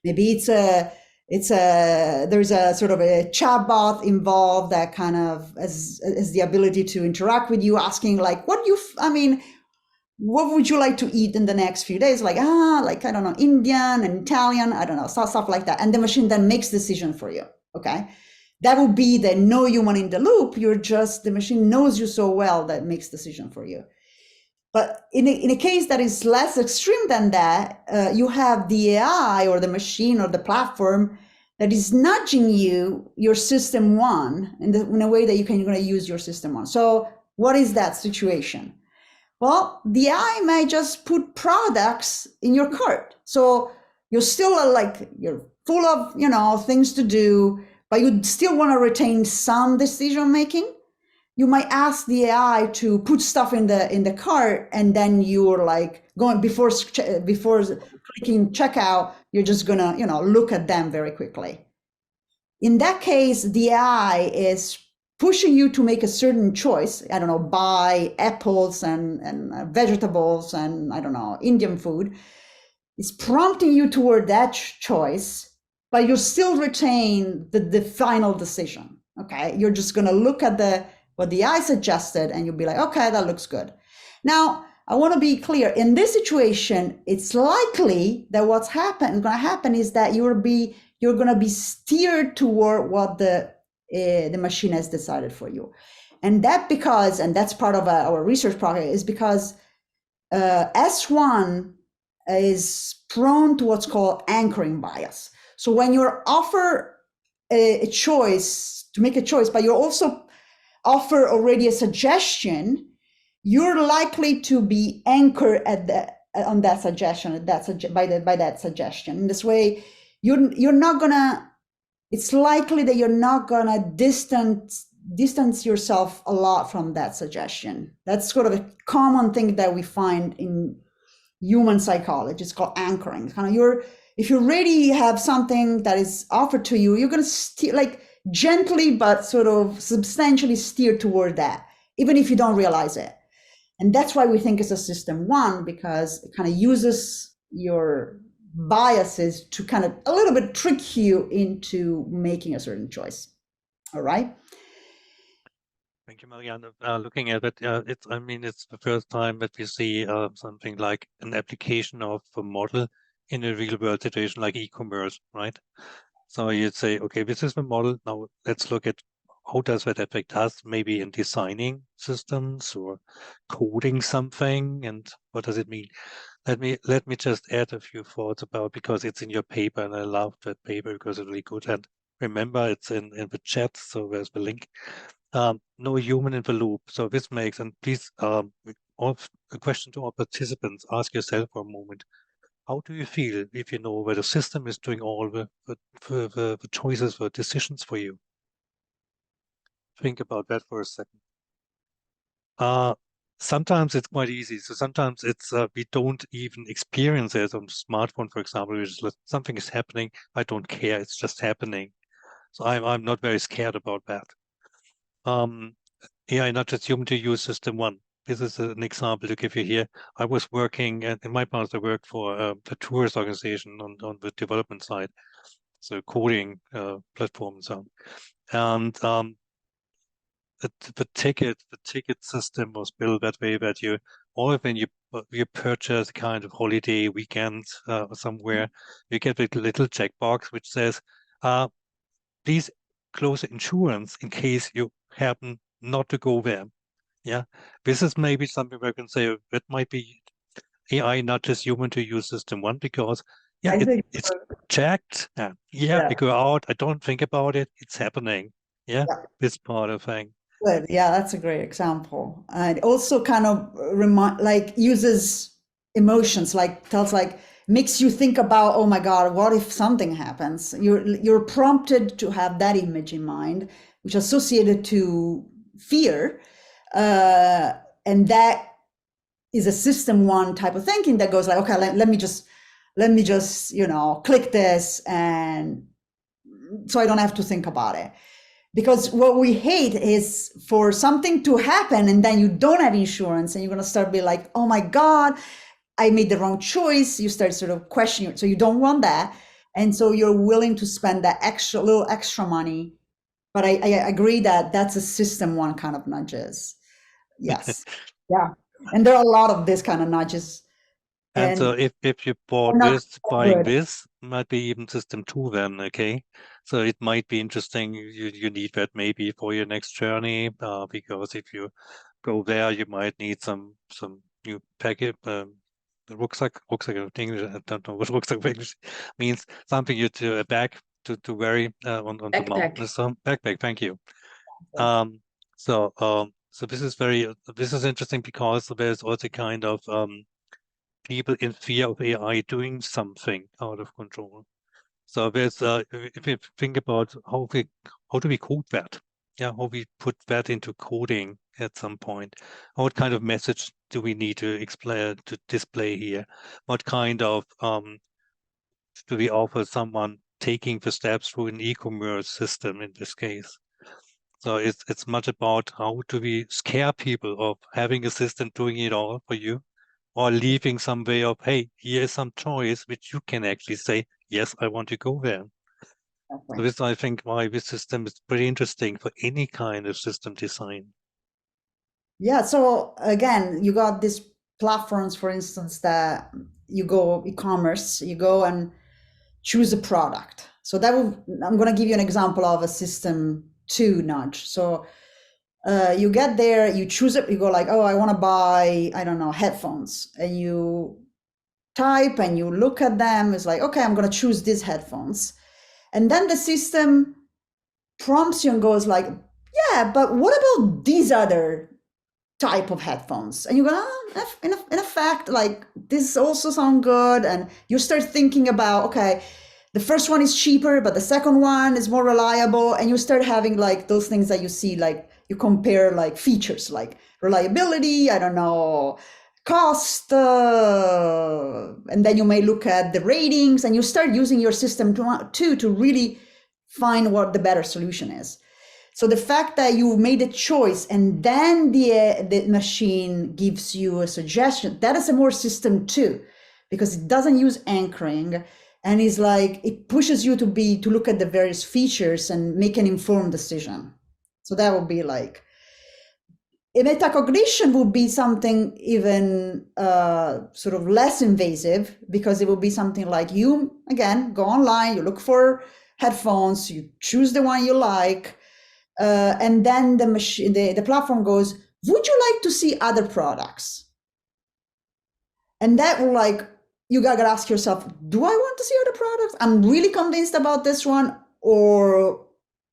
Maybe there's a sort of a chatbot involved that kind of has the ability to interact with you, asking like, what would you like to eat in the next few days? Like, I don't know, Indian and Italian, I don't know, stuff like that. And the machine then makes decision for you. Okay. That would be the no human in the loop. The machine knows you so well that it makes decision for you. But in a case that is less extreme than that, you have the AI or the machine or the platform that is nudging you, your system one, in a way that you're going to use your system one. So what is that situation? Well, the AI may just put products in your cart. So you're still you're full of, things to do, but you still want to retain some decision making. You might ask the AI to put stuff in the cart, and then you're like going before clicking checkout, you're just gonna, look at them very quickly. In that case, the AI is pushing you to make a certain choice. I don't know, buy apples and vegetables and I don't know, Indian food. It's prompting you toward that choice, but you still retain the final decision. Okay, you're just going to look at what the AI suggested, and you'll be like, okay, that looks good. Now, I want to be clear. In this situation, it's likely that what's going to happen is that you're going to be steered toward what the machine has decided for you. And that's part of our research project, is because S1 is prone to what's called anchoring bias. So when you're offered a choice, to make a choice, but you're also offered already a suggestion, you're likely to be anchored on that suggestion, by that suggestion. In this way, you're not gonna. It's likely that you're not gonna distance yourself a lot from that suggestion. That's sort of a common thing that we find in human psychology. It's called anchoring. Kind of if you already have something that is offered to you, you're gonna gently but sort of substantially steer toward that, even if you don't realize it. And that's why we think it's a system one, because it kind of uses your biases to kind of a little bit trick you into making a certain choice. All right. Thank you, Marianne. Looking at it, it's the first time that we see something like an application of a model in a real world situation like e-commerce, right? So you'd say, okay, this is the model. Now let's look at how does that affect us, maybe in designing systems or coding something, and what does it mean? Let me just add a few thoughts about, because it's in your paper, and I love that paper because it's really good. And remember, it's in the chat, so there's the link. No human in the loop. So this makes, and please, a question to our participants, ask yourself for a moment. How do you feel if you know where the system is doing all the choices, the decisions for you? Think about that for a second. Sometimes it's quite easy. So sometimes it's we don't even experience it on the smartphone, for example. Something is happening. I don't care. It's just happening. So I'm not very scared about that. AI not just human to use system one. This is an example to give you here. I was working, and in my past, I worked for a tourist organization on the development side, so coding platform and so on. And the ticket system was built that way that when you purchase a kind of holiday weekend somewhere, you get a little checkbox which says, please close the insurance in case you happen not to go there. Yeah, this is maybe something where I can say that might be AI, not just human to use system one, because it's checked. We go out. I don't think about it. It's happening. Yeah. This part of thing. Good. Yeah, that's a great example. And also kind of uses emotions, makes you think about, oh my God, what if something happens? You're prompted to have that image in mind, which is associated to fear. And that is a system one type of thinking that goes like, okay, let me just, click this and so I don't have to think about it. Because what we hate is for something to happen and then you don't have insurance and you're going to start being like, oh my God, I made the wrong choice. You start sort of questioning. So you don't want that. And so you're willing to spend that little extra money. But I agree that that's a system one kind of nudges. Yes. Yeah. And there are a lot of this kind of nudges. And so And if you bought not this, buying good. this might be even system two then, okay? So it might be interesting. You need that maybe for your next journey, because if you go there, you might need some new packet, rucksack in English. I don't know what rucksack in English means. Something you to a bag to wear on the mountain. Backpack. So backpack. Thank you. Yeah. So this is interesting because there's also kind of people in fear of AI doing something out of control. So there's if you think about how do we code that? Yeah, how we put that into coding at some point. What kind of message do we need to explain to display here? What kind of do we offer someone taking the steps through an e-commerce system in this case? So it's much about how do we scare people of having a system doing it all for you, or leaving some way of, hey, here's some choice which you can actually say, yes, I want to go there. So Exactly. this, I think, why this system is pretty interesting for any kind of system design. Yeah. So again, you got these platforms, for instance, that you go e-commerce, you go and choose a product. So that will, I'm going to give you an example of a system two nudge. So you get there, you choose it, you go like, oh, I want to buy, I don't know, headphones. And you type and you look at them. It's like, okay, I'm going to choose these headphones. And then the system prompts you and goes like, yeah, but what about these other type of headphones? And you go, oh, in effect, like this also sound good. And you start thinking about, okay, the first one is cheaper, but the second one is more reliable. And you start having like those things that you see, like you compare like features like reliability, I don't know, cost, and then you may look at the ratings and you start using your system to really find what the better solution is. So the fact that you made a choice and then the machine gives you a suggestion, that is a more system two, because it doesn't use anchoring and is like it pushes you to look at the various features and make an informed decision. So that would be like a metacognition would be something even sort of less invasive, because it would be something like you again go online, you look for headphones, you choose the one you like. And then the machine, the platform goes, would you like to see other products? And that will like, you gotta ask yourself, do I want to see other products? I'm really convinced about this one, or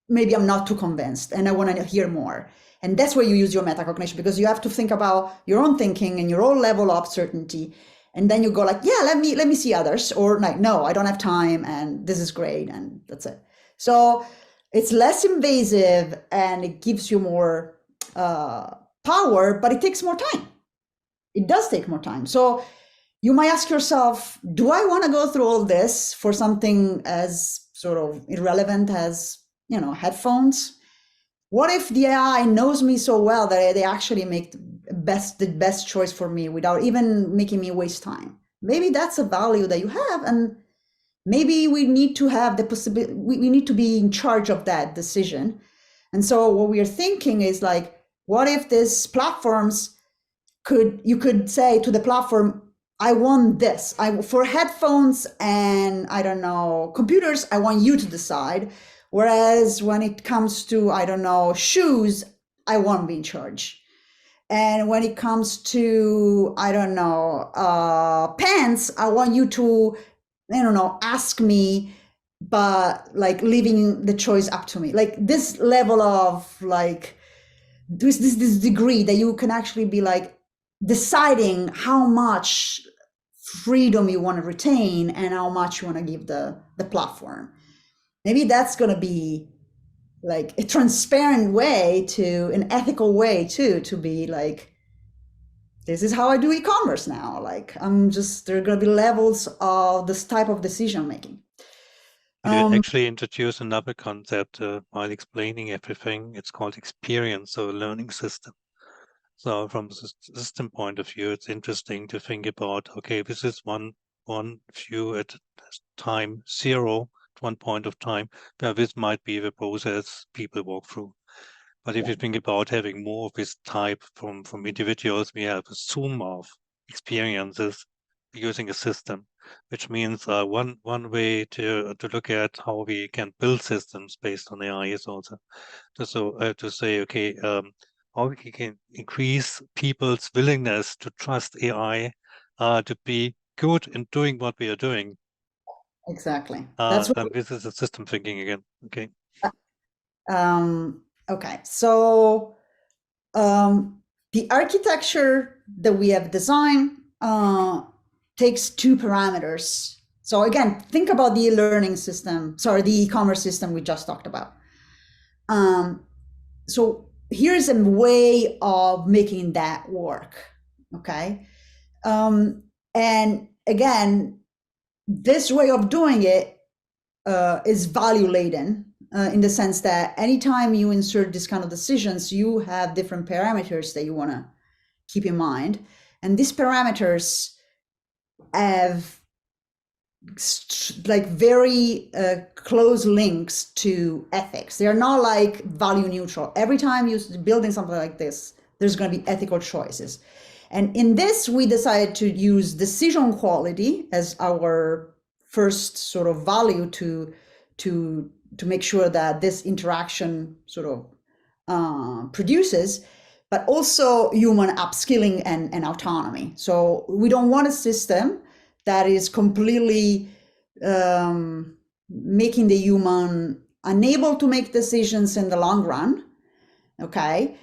maybe I'm not too convinced and I want to hear more. And that's where you use your metacognition, because you have to think about your own thinking and your own level of certainty. And then you go like, yeah, let me see others, or like, no, I don't have time and this is great and that's it. So it's less invasive and it gives you more power, but it takes more time. It does take more time. So you might ask yourself, do I want to go through all this for something as sort of irrelevant as, headphones? What if the AI knows me so well that they actually make the best choice for me without even making me waste time? Maybe that's a value that you have, and maybe we need to have the possibility, we need to be in charge of that decision. And so what we are thinking is like, what if these platforms you could say to the platform, I want this. For headphones and I don't know, computers, I want you to decide. Whereas when it comes to, I don't know, shoes, I won't be in charge. And when it comes to, I don't know, pants, I want you to, I don't know, ask me, but like leaving the choice up to me. Like this level of like, this degree that you can actually be like deciding how much freedom you want to retain and how much you want to give the platform. Maybe that's going to be like a transparent way, to an ethical way too, to be like, this is how I do e-commerce now. Like there are going to be levels of this type of decision making. You actually introduce another concept while explaining everything. It's called experience, so a learning system. So from the system point of view, it's interesting to think about, okay, this is one view at time zero, at one point of time, where this might be the process people walk through. But if you think about having more of this type from individuals, we have a zoom of experiences using a system, which means one way to look at how we can build systems based on AI is also to say, okay, how we can increase people's willingness to trust AI to be good in doing what we are doing. Exactly. That's what this is a system thinking again. Okay. Okay. So the architecture that we have designed takes two parameters. So again, think about the e-learning system, sorry, the e-commerce system we just talked about. So here's a way of making that work. Okay. And again, this way of doing it is value laden in the sense that anytime you insert this kind of decisions, you have different parameters that you want to keep in mind. And these parameters have like very close links to ethics. They're not like value neutral. Every time you're building something like this, there's going to be ethical choices. And in this, we decided to use decision quality as our first sort of value to make sure that this interaction sort of produces, but also human upskilling and autonomy. So we don't want a system that is completely making the human unable to make decisions in the long run. Okay.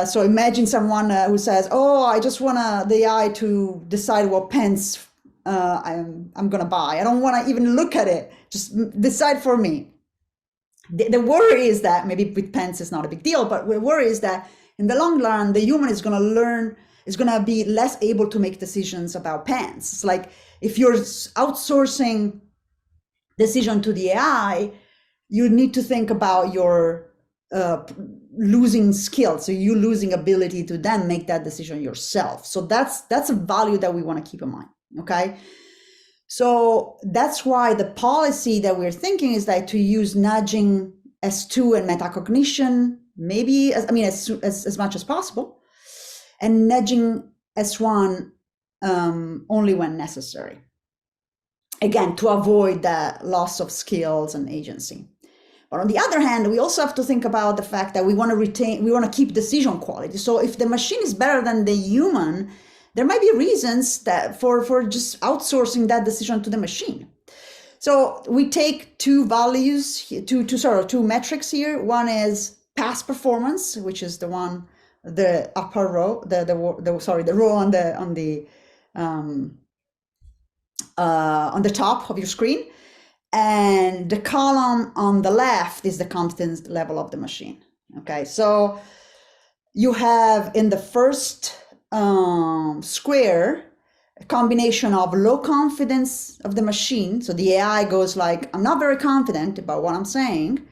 So imagine someone who says, "Oh, I just want the AI to decide what pens I'm going to buy. I don't want to even look at it. Just decide for me." The worry is that maybe with pens it's not a big deal, but the worry is that in the long run, the human is going to learn, is going to be less able to make decisions about pens. It's like if you're outsourcing decision to the AI, you need to think about your losing skills, so you losing ability to then make that decision yourself. So that's a value that we want to keep in mind. Okay. So that's why the policy that we're thinking is that to use nudging S2 and metacognition, maybe as much as possible, and nudging S1 only when necessary. Again, to avoid the loss of skills and agency. But on the other hand, we also have to think about the fact that we want to keep decision quality. So if the machine is better than the human, there might be reasons that for just outsourcing that decision to the machine. So we take two values, two metrics here. One is past performance, which is the upper row, the row on the top of your screen, and the column on the left is the confidence level of the machine. Okay, so you have in the first square a combination of low confidence of the machine, so the AI goes like, I'm not very confident about what I'm saying,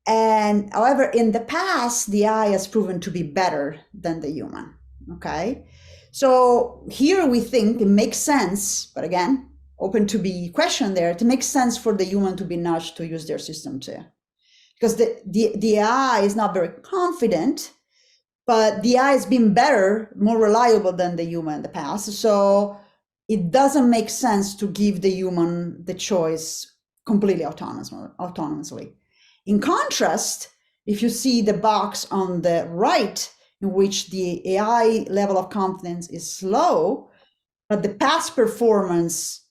and however in the past the AI has proven to be better than the human. Okay, so here we think it makes sense, but again, open to be questioned there, to make sense for the human to be nudged to use their system too, because the AI is not very confident, but the AI has been better, more reliable than the human in the past. So it doesn't make sense to give the human the choice completely autonomously. In contrast, if you see the box on the right, in which the AI level of confidence is low, but the past performance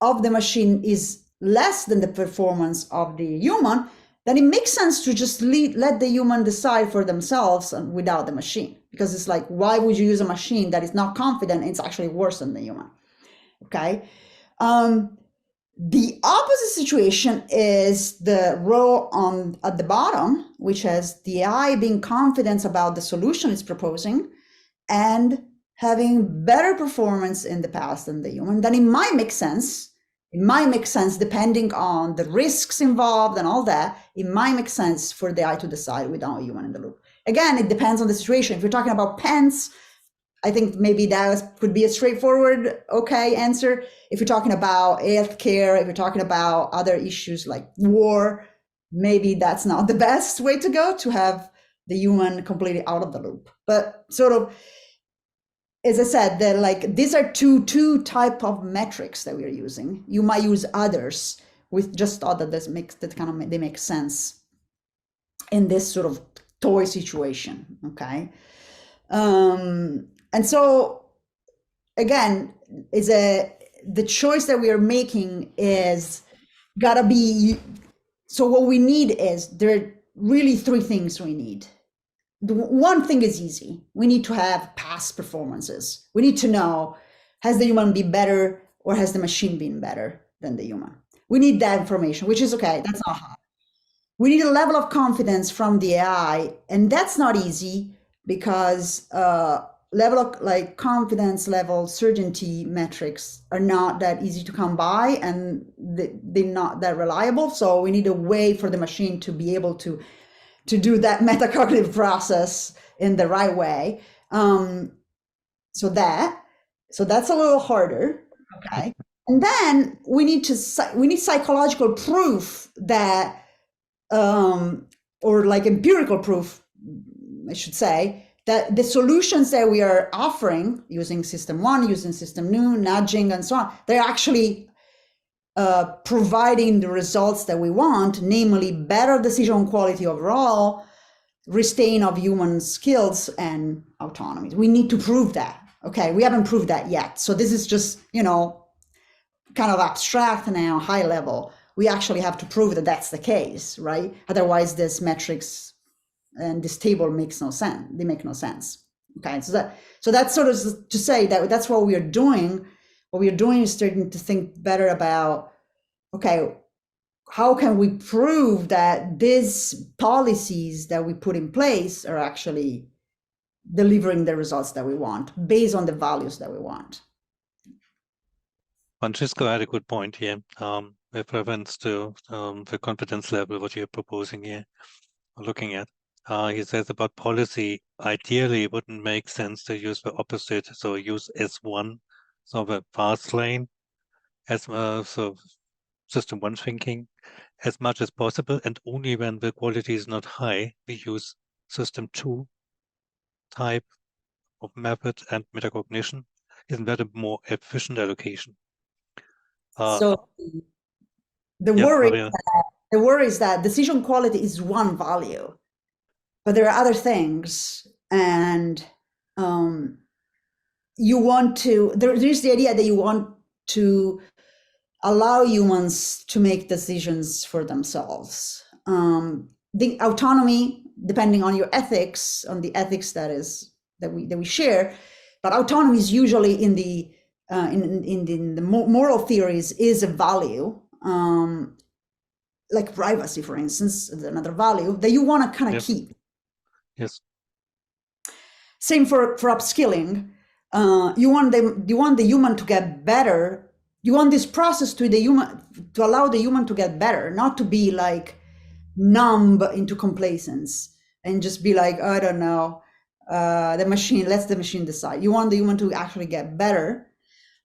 of the machine is less than the performance of the human, then it makes sense to just let the human decide for themselves without the machine. Because it's like, why would you use a machine that is not confident? It's actually worse than the human. Okay. The opposite situation is the row at the bottom, which has the AI being confident about the solution it's proposing and having better performance in the past than the human. Then it might make sense It might make sense depending on the risks involved and all that. It might make sense for the AI to decide without a human in the loop. Again, it depends on the situation. If you're talking about pens, I think maybe that could be a straightforward, okay answer. If you're talking about healthcare, if you're talking about other issues like war, maybe that's not the best way to go, to have the human completely out of the loop. But sort of, as I said, that like these are two type of metrics that we are using. You might use others. We just thought that they make sense in this sort of toy situation. Okay, and so again, the choice that we are making is gotta be. So what we need is, there are really three things we need. The one thing is easy. We need to have past performances. We need to know, has the human been better or has the machine been better than the human? We need that information, which is okay. That's not hard. We need a level of confidence from the AI, and that's not easy because level of like confidence level certainty metrics are not that easy to come by, and they're not that reliable. So we need a way for the machine to be able to do that metacognitive process in the right way. So that's a little harder. Okay. And then we need psychological proof that, or like empirical proof, I should say, that the solutions that we are offering using system one, using system two, nudging and so on, they're actually providing the results that we want, namely better decision quality overall, retain of human skills and autonomy. We need to prove that. Okay, we haven't proved that yet. So this is just, kind of abstract now, high level. We actually have to prove that that's the case, right? Otherwise, this metrics and this table makes no sense. They make no sense. Okay, so that's sort of to say that that's what we are doing. What we are doing is starting to think better about, okay, how can we prove that these policies that we put in place are actually delivering the results that we want based on the values that we want? Francesco had a good point here with reference to the confidence level, what you're proposing here, or looking at. He says about policy, ideally it wouldn't make sense to use the opposite, so use S1, so the fast lane, as so system one thinking, as much as possible, and only when the quality is not high, we use system two type of method and metacognition. Isn't that a more efficient allocation? So the Yeah, worry Marianna. the worry is that decision quality is one value, but there are other things, and you want to. There's the idea that you want to allow humans to make decisions for themselves. The autonomy, depending on your ethics, on the ethics that we share, but autonomy is usually in the moral theories is a value, like privacy, for instance, is another value that you want to kind of keep. Yes. Same for upskilling. You want the human to get better. You want this process to allow the human to get better, not to be like numb into complacence and just be like, I don't know, let the machine decide. You want the human to actually get better.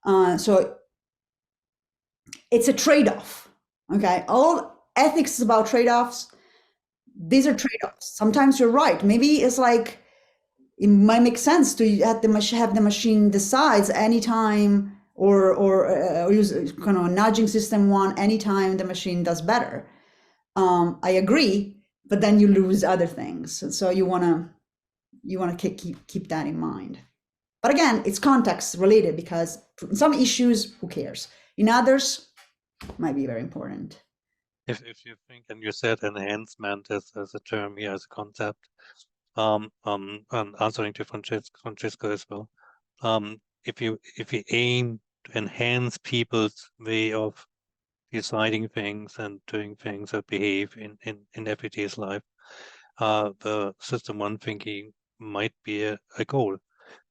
So it's a trade-off. Okay, all ethics is about trade-offs. These are trade-offs. Sometimes you're right. Maybe it's like, it might make sense to have the machine decides anytime, or use kind of a nudging system one anytime the machine does better. I agree, but then you lose other things. So you want to keep that in mind. But again, it's context related, because in some issues, who cares? In others, might be very important. If you think, and you said enhancement as a term here, as a concept, and answering to Francesco as well, if you aim to enhance people's way of deciding things and doing things that behave in everyday's life, the system one thinking might be a goal,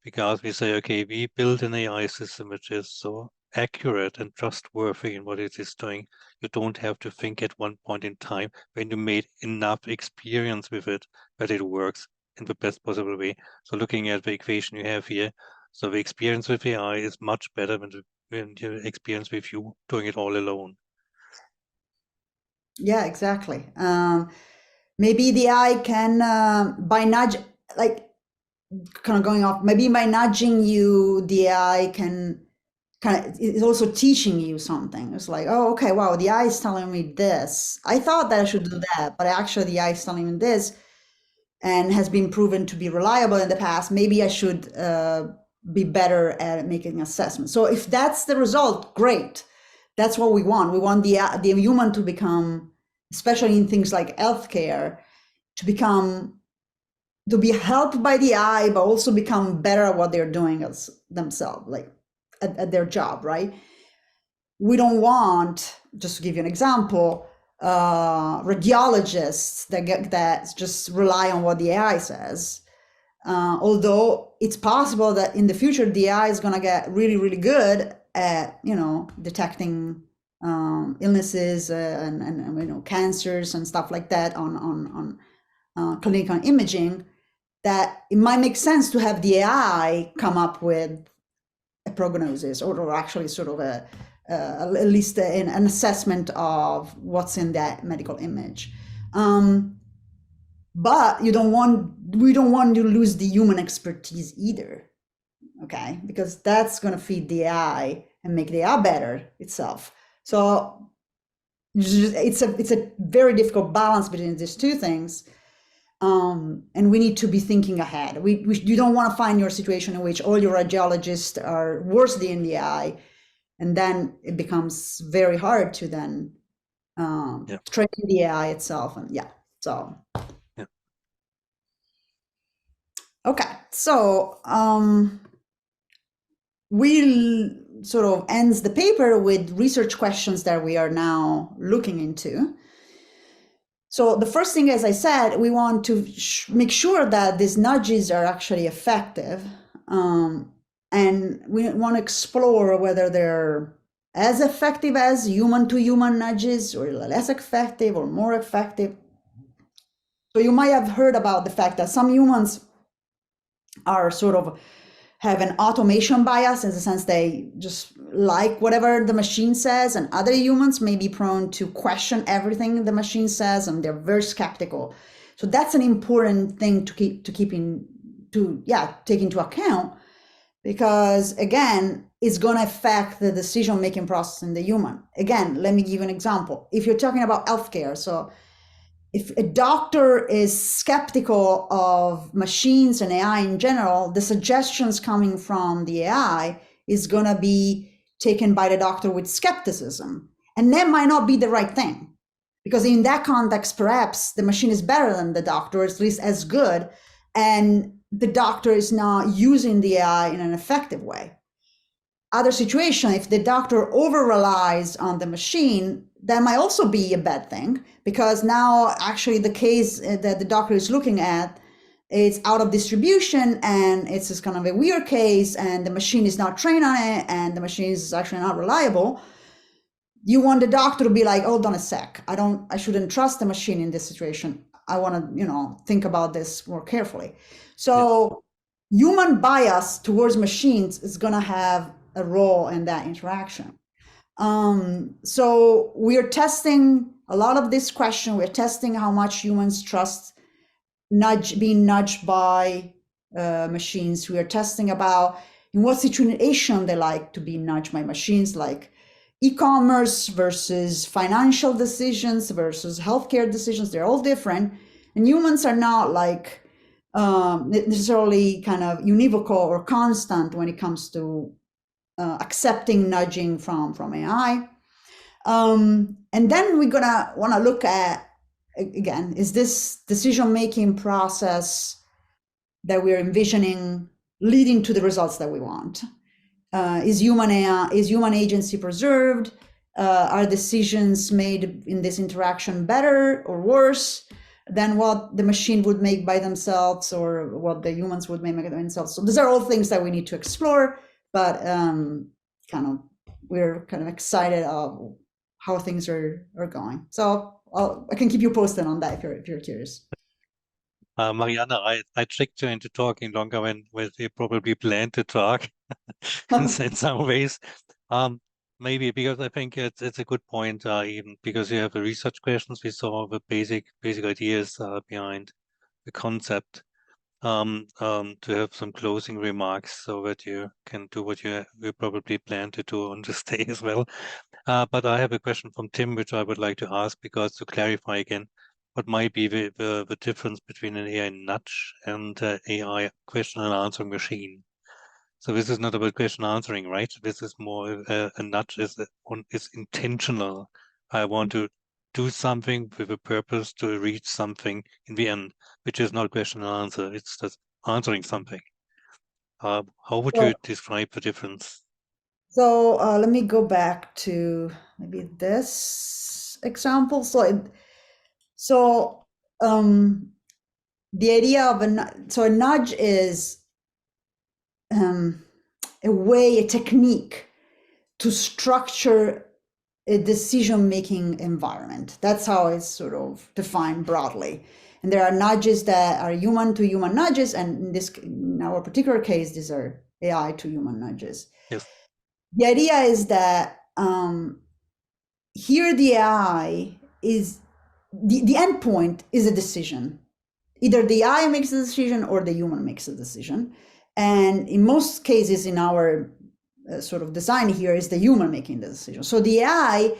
because we say, okay, we build an AI system which is so accurate and trustworthy in what it is doing. You don't have to think at one point in time when you made enough experience with it that it works in the best possible way. So looking at the equation you have here, so the experience with AI is much better than the experience with you doing it all alone. Yeah, exactly. Maybe the AI can, by nudge, like kind of going off, maybe by nudging you, the AI can kind of, it's also teaching you something. It's like, oh, okay, wow, the AI is telling me this. I thought that I should do that, but actually the AI is telling me this and has been proven to be reliable in the past. Maybe I should be better at making assessments. So if that's the result, great. That's what we want. We want the human to become, especially in things like healthcare, to be helped by the AI, but also become better at what they're doing as themselves, like at their job, right? We don't want, just to give you an example, radiologists that just rely on what the AI says. Although it's possible that in the future the AI is going to get really, really good at detecting illnesses and cancers and stuff like that on clinical imaging. That it might make sense to have the AI come up with a prognosis or actually sort of at least an assessment of what's in that medical image. But we don't want to lose the human expertise either, okay? Because that's going to feed the AI and make the AI better itself. So it's a very difficult balance between these two things. And we need to be thinking ahead. You don't want to find your situation in which all your radiologists are worse than the AI, and then it becomes very hard to then train the AI itself. And okay, so we'll sort of ends the paper with research questions that we are now looking into. So the first thing, as I said, we want to make sure that these nudges are actually effective. And we want to explore whether they're as effective as human-to-human nudges or less effective or more effective. So you might have heard about the fact that some humans are sort of have an automation bias, in the sense they just like whatever the machine says, and other humans may be prone to question everything the machine says, and they're very skeptical. So that's an important thing to take into account, because again, it's going to affect the decision-making process in the human. Again, let me give you an example. If you're talking about healthcare, so if a doctor is skeptical of machines and AI in general, the suggestions coming from the AI is going to be taken by the doctor with skepticism. And that might not be the right thing, because in that context, perhaps the machine is better than the doctor, at least as good, and the doctor is not using the AI in an effective way. Other situation, if the doctor over relies on the machine, that might also be a bad thing, because now actually the case that the doctor is looking at, it's out of distribution and it's just kind of a weird case, and the machine is not trained on it, and the machine is actually not reliable. You want the doctor to be like, hold on a sec, I shouldn't trust the machine in this situation. I want to, think about this more carefully. So human bias towards machines is going to have a role in that interaction. So we're testing a lot of this question. We're testing how much humans trust being nudged by machines. We are testing about in what situation they like to be nudged by machines, like e-commerce versus financial decisions versus healthcare decisions. They're all different. And humans are not like necessarily kind of univocal or constant when it comes to accepting nudging from AI. And then we're gonna want to look at, again, is this decision-making process that we're envisioning leading to the results that we want? Is human agency preserved? Are decisions made in this interaction better or worse than what the machine would make by themselves, or what the humans would make by themselves? So these are all things that we need to explore, but kind of we're kind of excited of how things are going. So I can keep you posted on that if you're curious. Marianna, I tricked you into talking longer when you probably planned to talk in some ways. Maybe because I think it's a good point, even because you have the research questions. We saw the basic ideas behind the concept. To have some closing remarks so that you can do what you probably plan to do on this day as well. But I have a question from Tim, which I would like to ask, because to clarify again, what might be the difference between an AI nudge and AI question and answer machine? So this is not about question answering, right? This is more a nudge is intentional. I want to do something with a purpose to reach something in the end, which is not question and answer. It's just answering something. How would you describe the difference? So let me go back to maybe this example. So the idea of a nudge is a way, a technique to structure a decision-making environment. That's how it's sort of defined broadly. And there are nudges that are human to human nudges, and in our particular case, these are AI to human nudges. Yes. The idea is that here the AI is the endpoint is a decision. Either the AI makes the decision or the human makes the decision. And in most cases, in our sort of design here, is the human making the decision. So the AI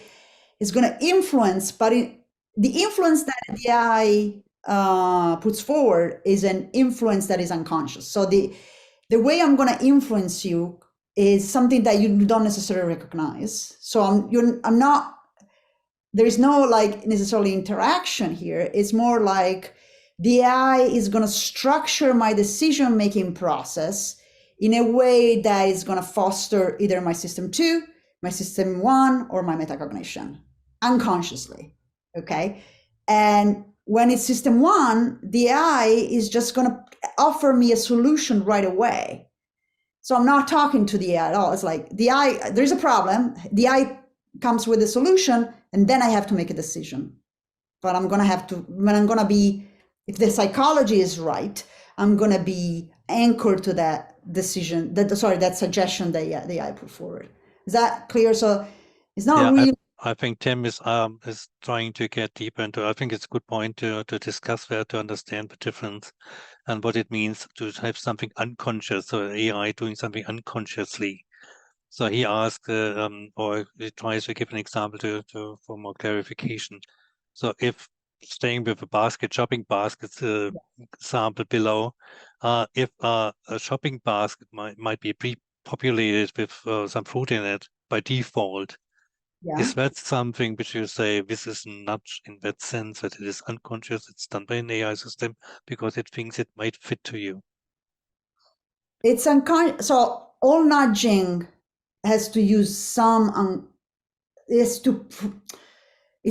is going to influence, but the influence that the AI puts forward is an influence that is unconscious. So the way I'm going to influence you is something that you don't necessarily recognize. So I'm not, there is no like necessarily interaction here. It's more like the AI is going to structure my decision-making process in a way that is going to foster either my system 2, my system 1, or my metacognition unconsciously. Okay. And when it's system 1, the AI is just going to offer me a solution right away. So I'm not talking to the AI at all. It's like the AI, there's a problem. The AI comes with a solution, and then I have to make a decision. But I'm going to have to, when I'm going to be, if the psychology is right, I'm going to be anchored to that decision, that suggestion that the AI put forward. Is that clear? So it's not really. I think Tim is trying to get deeper into. I think it's a good point to discuss that, to understand the difference and what it means to have something unconscious, so AI doing something unconsciously. So he asked, or he tries to give an example for more clarification. So if staying with the shopping basket example below, if a shopping basket might be pre-populated with some fruit in it by default, is that something which you say this is nudge in that sense that it is unconscious, it's done by an AI system because it thinks it might fit to you? It's unconscious. So all nudging has to use is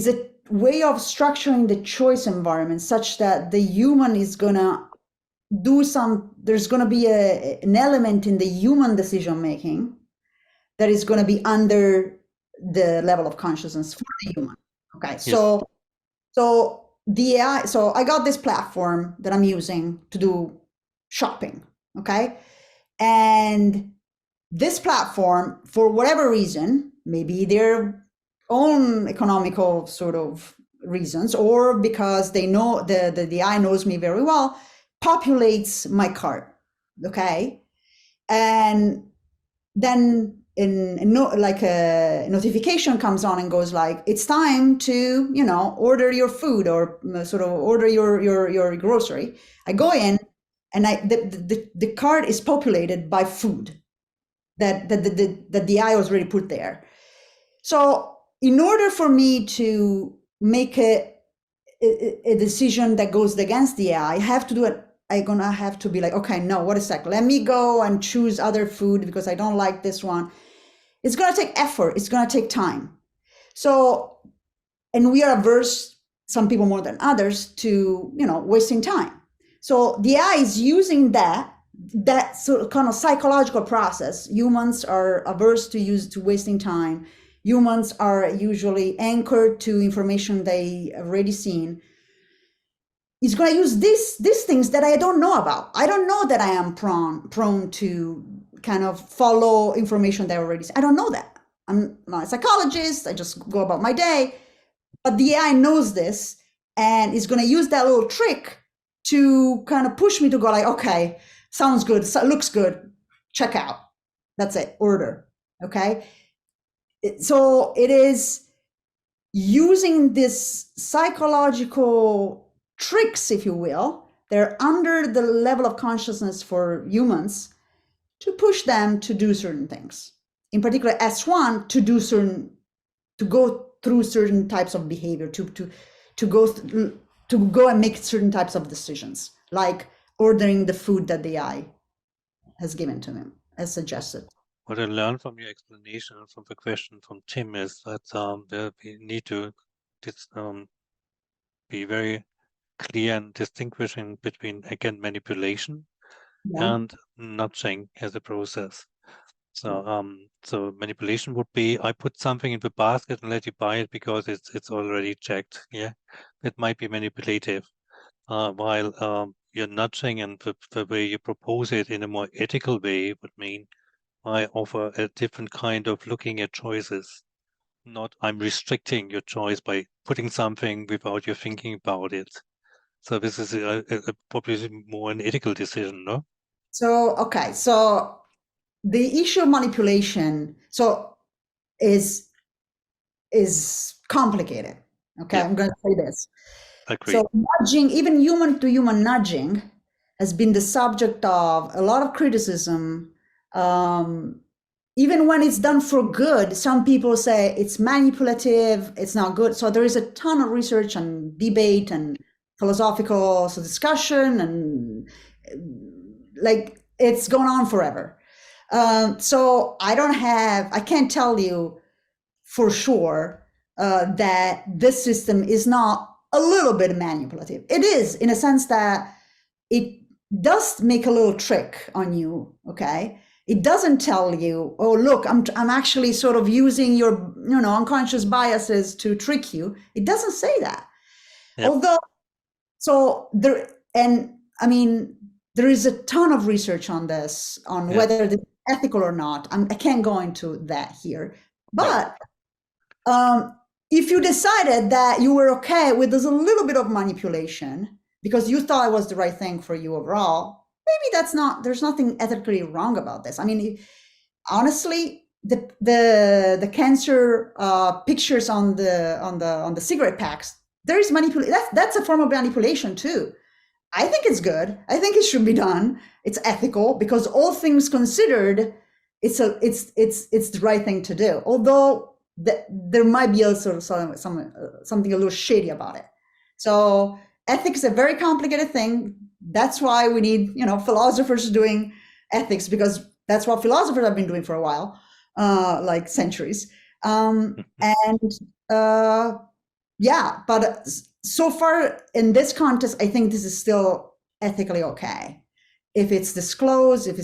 a way of structuring the choice environment such that the human is gonna do there's gonna be an element in the human decision making that is gonna be under the level of consciousness for the human. Okay, yes. So the AI, so I got this platform that I'm using to do shopping. Okay, and this platform, for whatever reason, maybe their own economical sort of reasons, or because they know the AI knows me very well, populates my cart. Okay, and then like a notification comes on and goes like, it's time to order your food or sort of order your grocery. I go in, and the cart is populated by food that the AI was already put there. So in order for me to make a decision that goes against the AI, I have to do it. I'm gonna have to be like, okay, no, what a sec. Let me go and choose other food because I don't like this one. It's gonna take effort. It's gonna take time. So, and we are averse, some people more than others, to wasting time. So the AI is using that that sort of kind of psychological process. Humans are averse to wasting time. Humans are usually anchored to information they already seen. Is going to use these things that I don't know about. I don't know that I am prone to kind of follow information that I already see. I don't know that. I'm not a psychologist. I just go about my day. But the AI knows this and is going to use that little trick to kind of push me to go like, okay, sounds good, looks good, check out. That's it, order. Okay. So it is using this psychological tricks, if you will, they're under the level of consciousness for humans to push them to do certain things. In particular, S1 to go through certain types of behavior, to go and make certain types of decisions, like ordering the food that the AI has given to him, as suggested. What I learned from your explanation from the question from Tim is that we need to be very clear in distinguishing between, again, manipulation Yeah. and nudging as a process. So manipulation would be, I put something in the basket and let you buy it because it's already checked. Yeah, it might be manipulative. While you're nudging and the way you propose it in a more ethical way would mean I offer a different kind of looking at choices. Not I'm restricting your choice by putting something without you thinking about it. So this is probably more an ethical decision, no? So okay, so the issue of manipulation is complicated. Okay, Yeah, I'm going to say this. agreed. So nudging, even human to human nudging, has been the subject of a lot of criticism. Even when it's done for good, some people say it's manipulative, it's not good. So there is a ton of research and debate and philosophical discussion, and like it's going on forever. So I can't tell you for sure that this system is not a little bit manipulative. It is, in a sense that it does make a little trick on you. Okay, it doesn't tell you, oh look, I'm actually sort of using your unconscious biases to trick you. It doesn't say that. Yeah, Although, so there, and I mean, there is a ton of research on this, on yeah, whether this is ethical or not. I can't go into that here, no, but if you decided that you were okay with this a little bit of manipulation because you thought it was the right thing for you overall, maybe there's nothing ethically wrong about this. I mean, honestly, the cancer pictures on the cigarette packs, there is manipulation. That's a form of manipulation too. I think it's good. I think it should be done. It's ethical because all things considered, it's the right thing to do. Although there might be also something a little shady about it. So ethics is a very complicated thing. That's why we need philosophers doing ethics, because that's what philosophers have been doing for a while, like centuries. And yeah, but so far in this context, I think this is still ethically okay if it's disclosed, if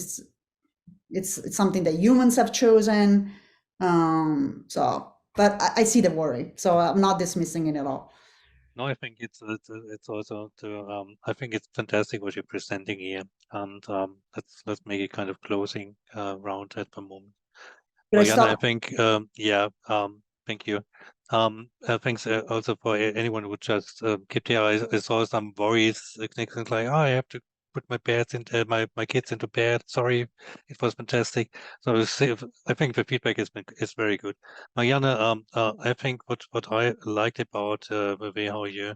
it's something that humans have chosen. But I see the worry, so I'm not dismissing it at all. no. I think it's also I think it's fantastic what you're presenting here, and let's make a kind of closing round at the moment. Should I Marianna, I stop? think, yeah, thank you. Thanks also for anyone who just kept here. I saw some worries, things like, oh, I have to put my kids into bed. Sorry, it was fantastic. I think the feedback is very good. Marianna, I think what I liked about the way how you're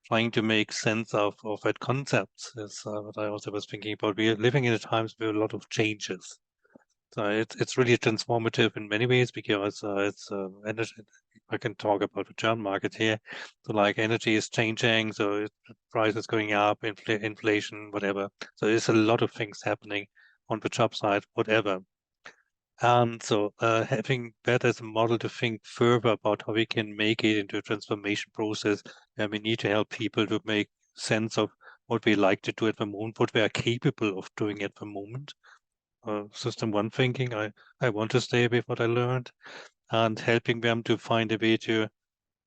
trying to make sense of that concept is what I also was thinking about. We are living in a times with a lot of changes. So it's really transformative in many ways because it's energy. I can talk about the German market here. So like energy is changing, so price is going up, inflation, whatever. So there's a lot of things happening on the job side, whatever. And so having that as a model to think further about how we can make it into a transformation process, and we need to help people to make sense of what we like to do at the moment, what we are capable of doing at the moment. System one thinking, I want to stay with what I learned, and helping them to find a way to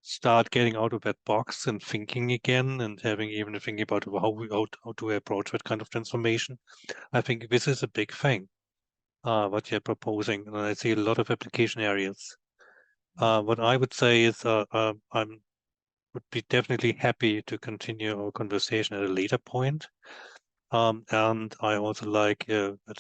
start getting out of that box and thinking again, and having even a thinking about how do I approach that kind of transformation. I think this is a big thing, what you're proposing, and I see a lot of application areas. What I would say is I'm would be definitely happy to continue our conversation at a later point. And I also like that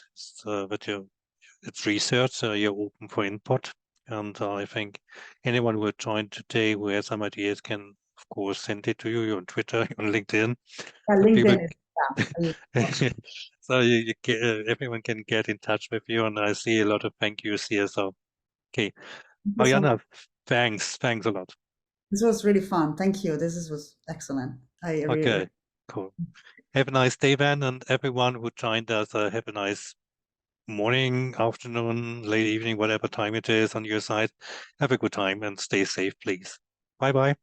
it's research, so you're open for input. And I think anyone who joined today who has some ideas can, of course, send it to you on Twitter, on LinkedIn. So people, LinkedIn is, yeah. so you get, everyone can get in touch with you. And I see a lot of thank yous here. So, okay, Thank you so much. Marianna, thanks a lot. This was really fun. Thank you. Was excellent. I really Okay, cool. Have a nice day, then, and everyone who joined us, have a nice morning, afternoon, late evening, whatever time it is on your side. Have a good time and stay safe, please. Bye bye.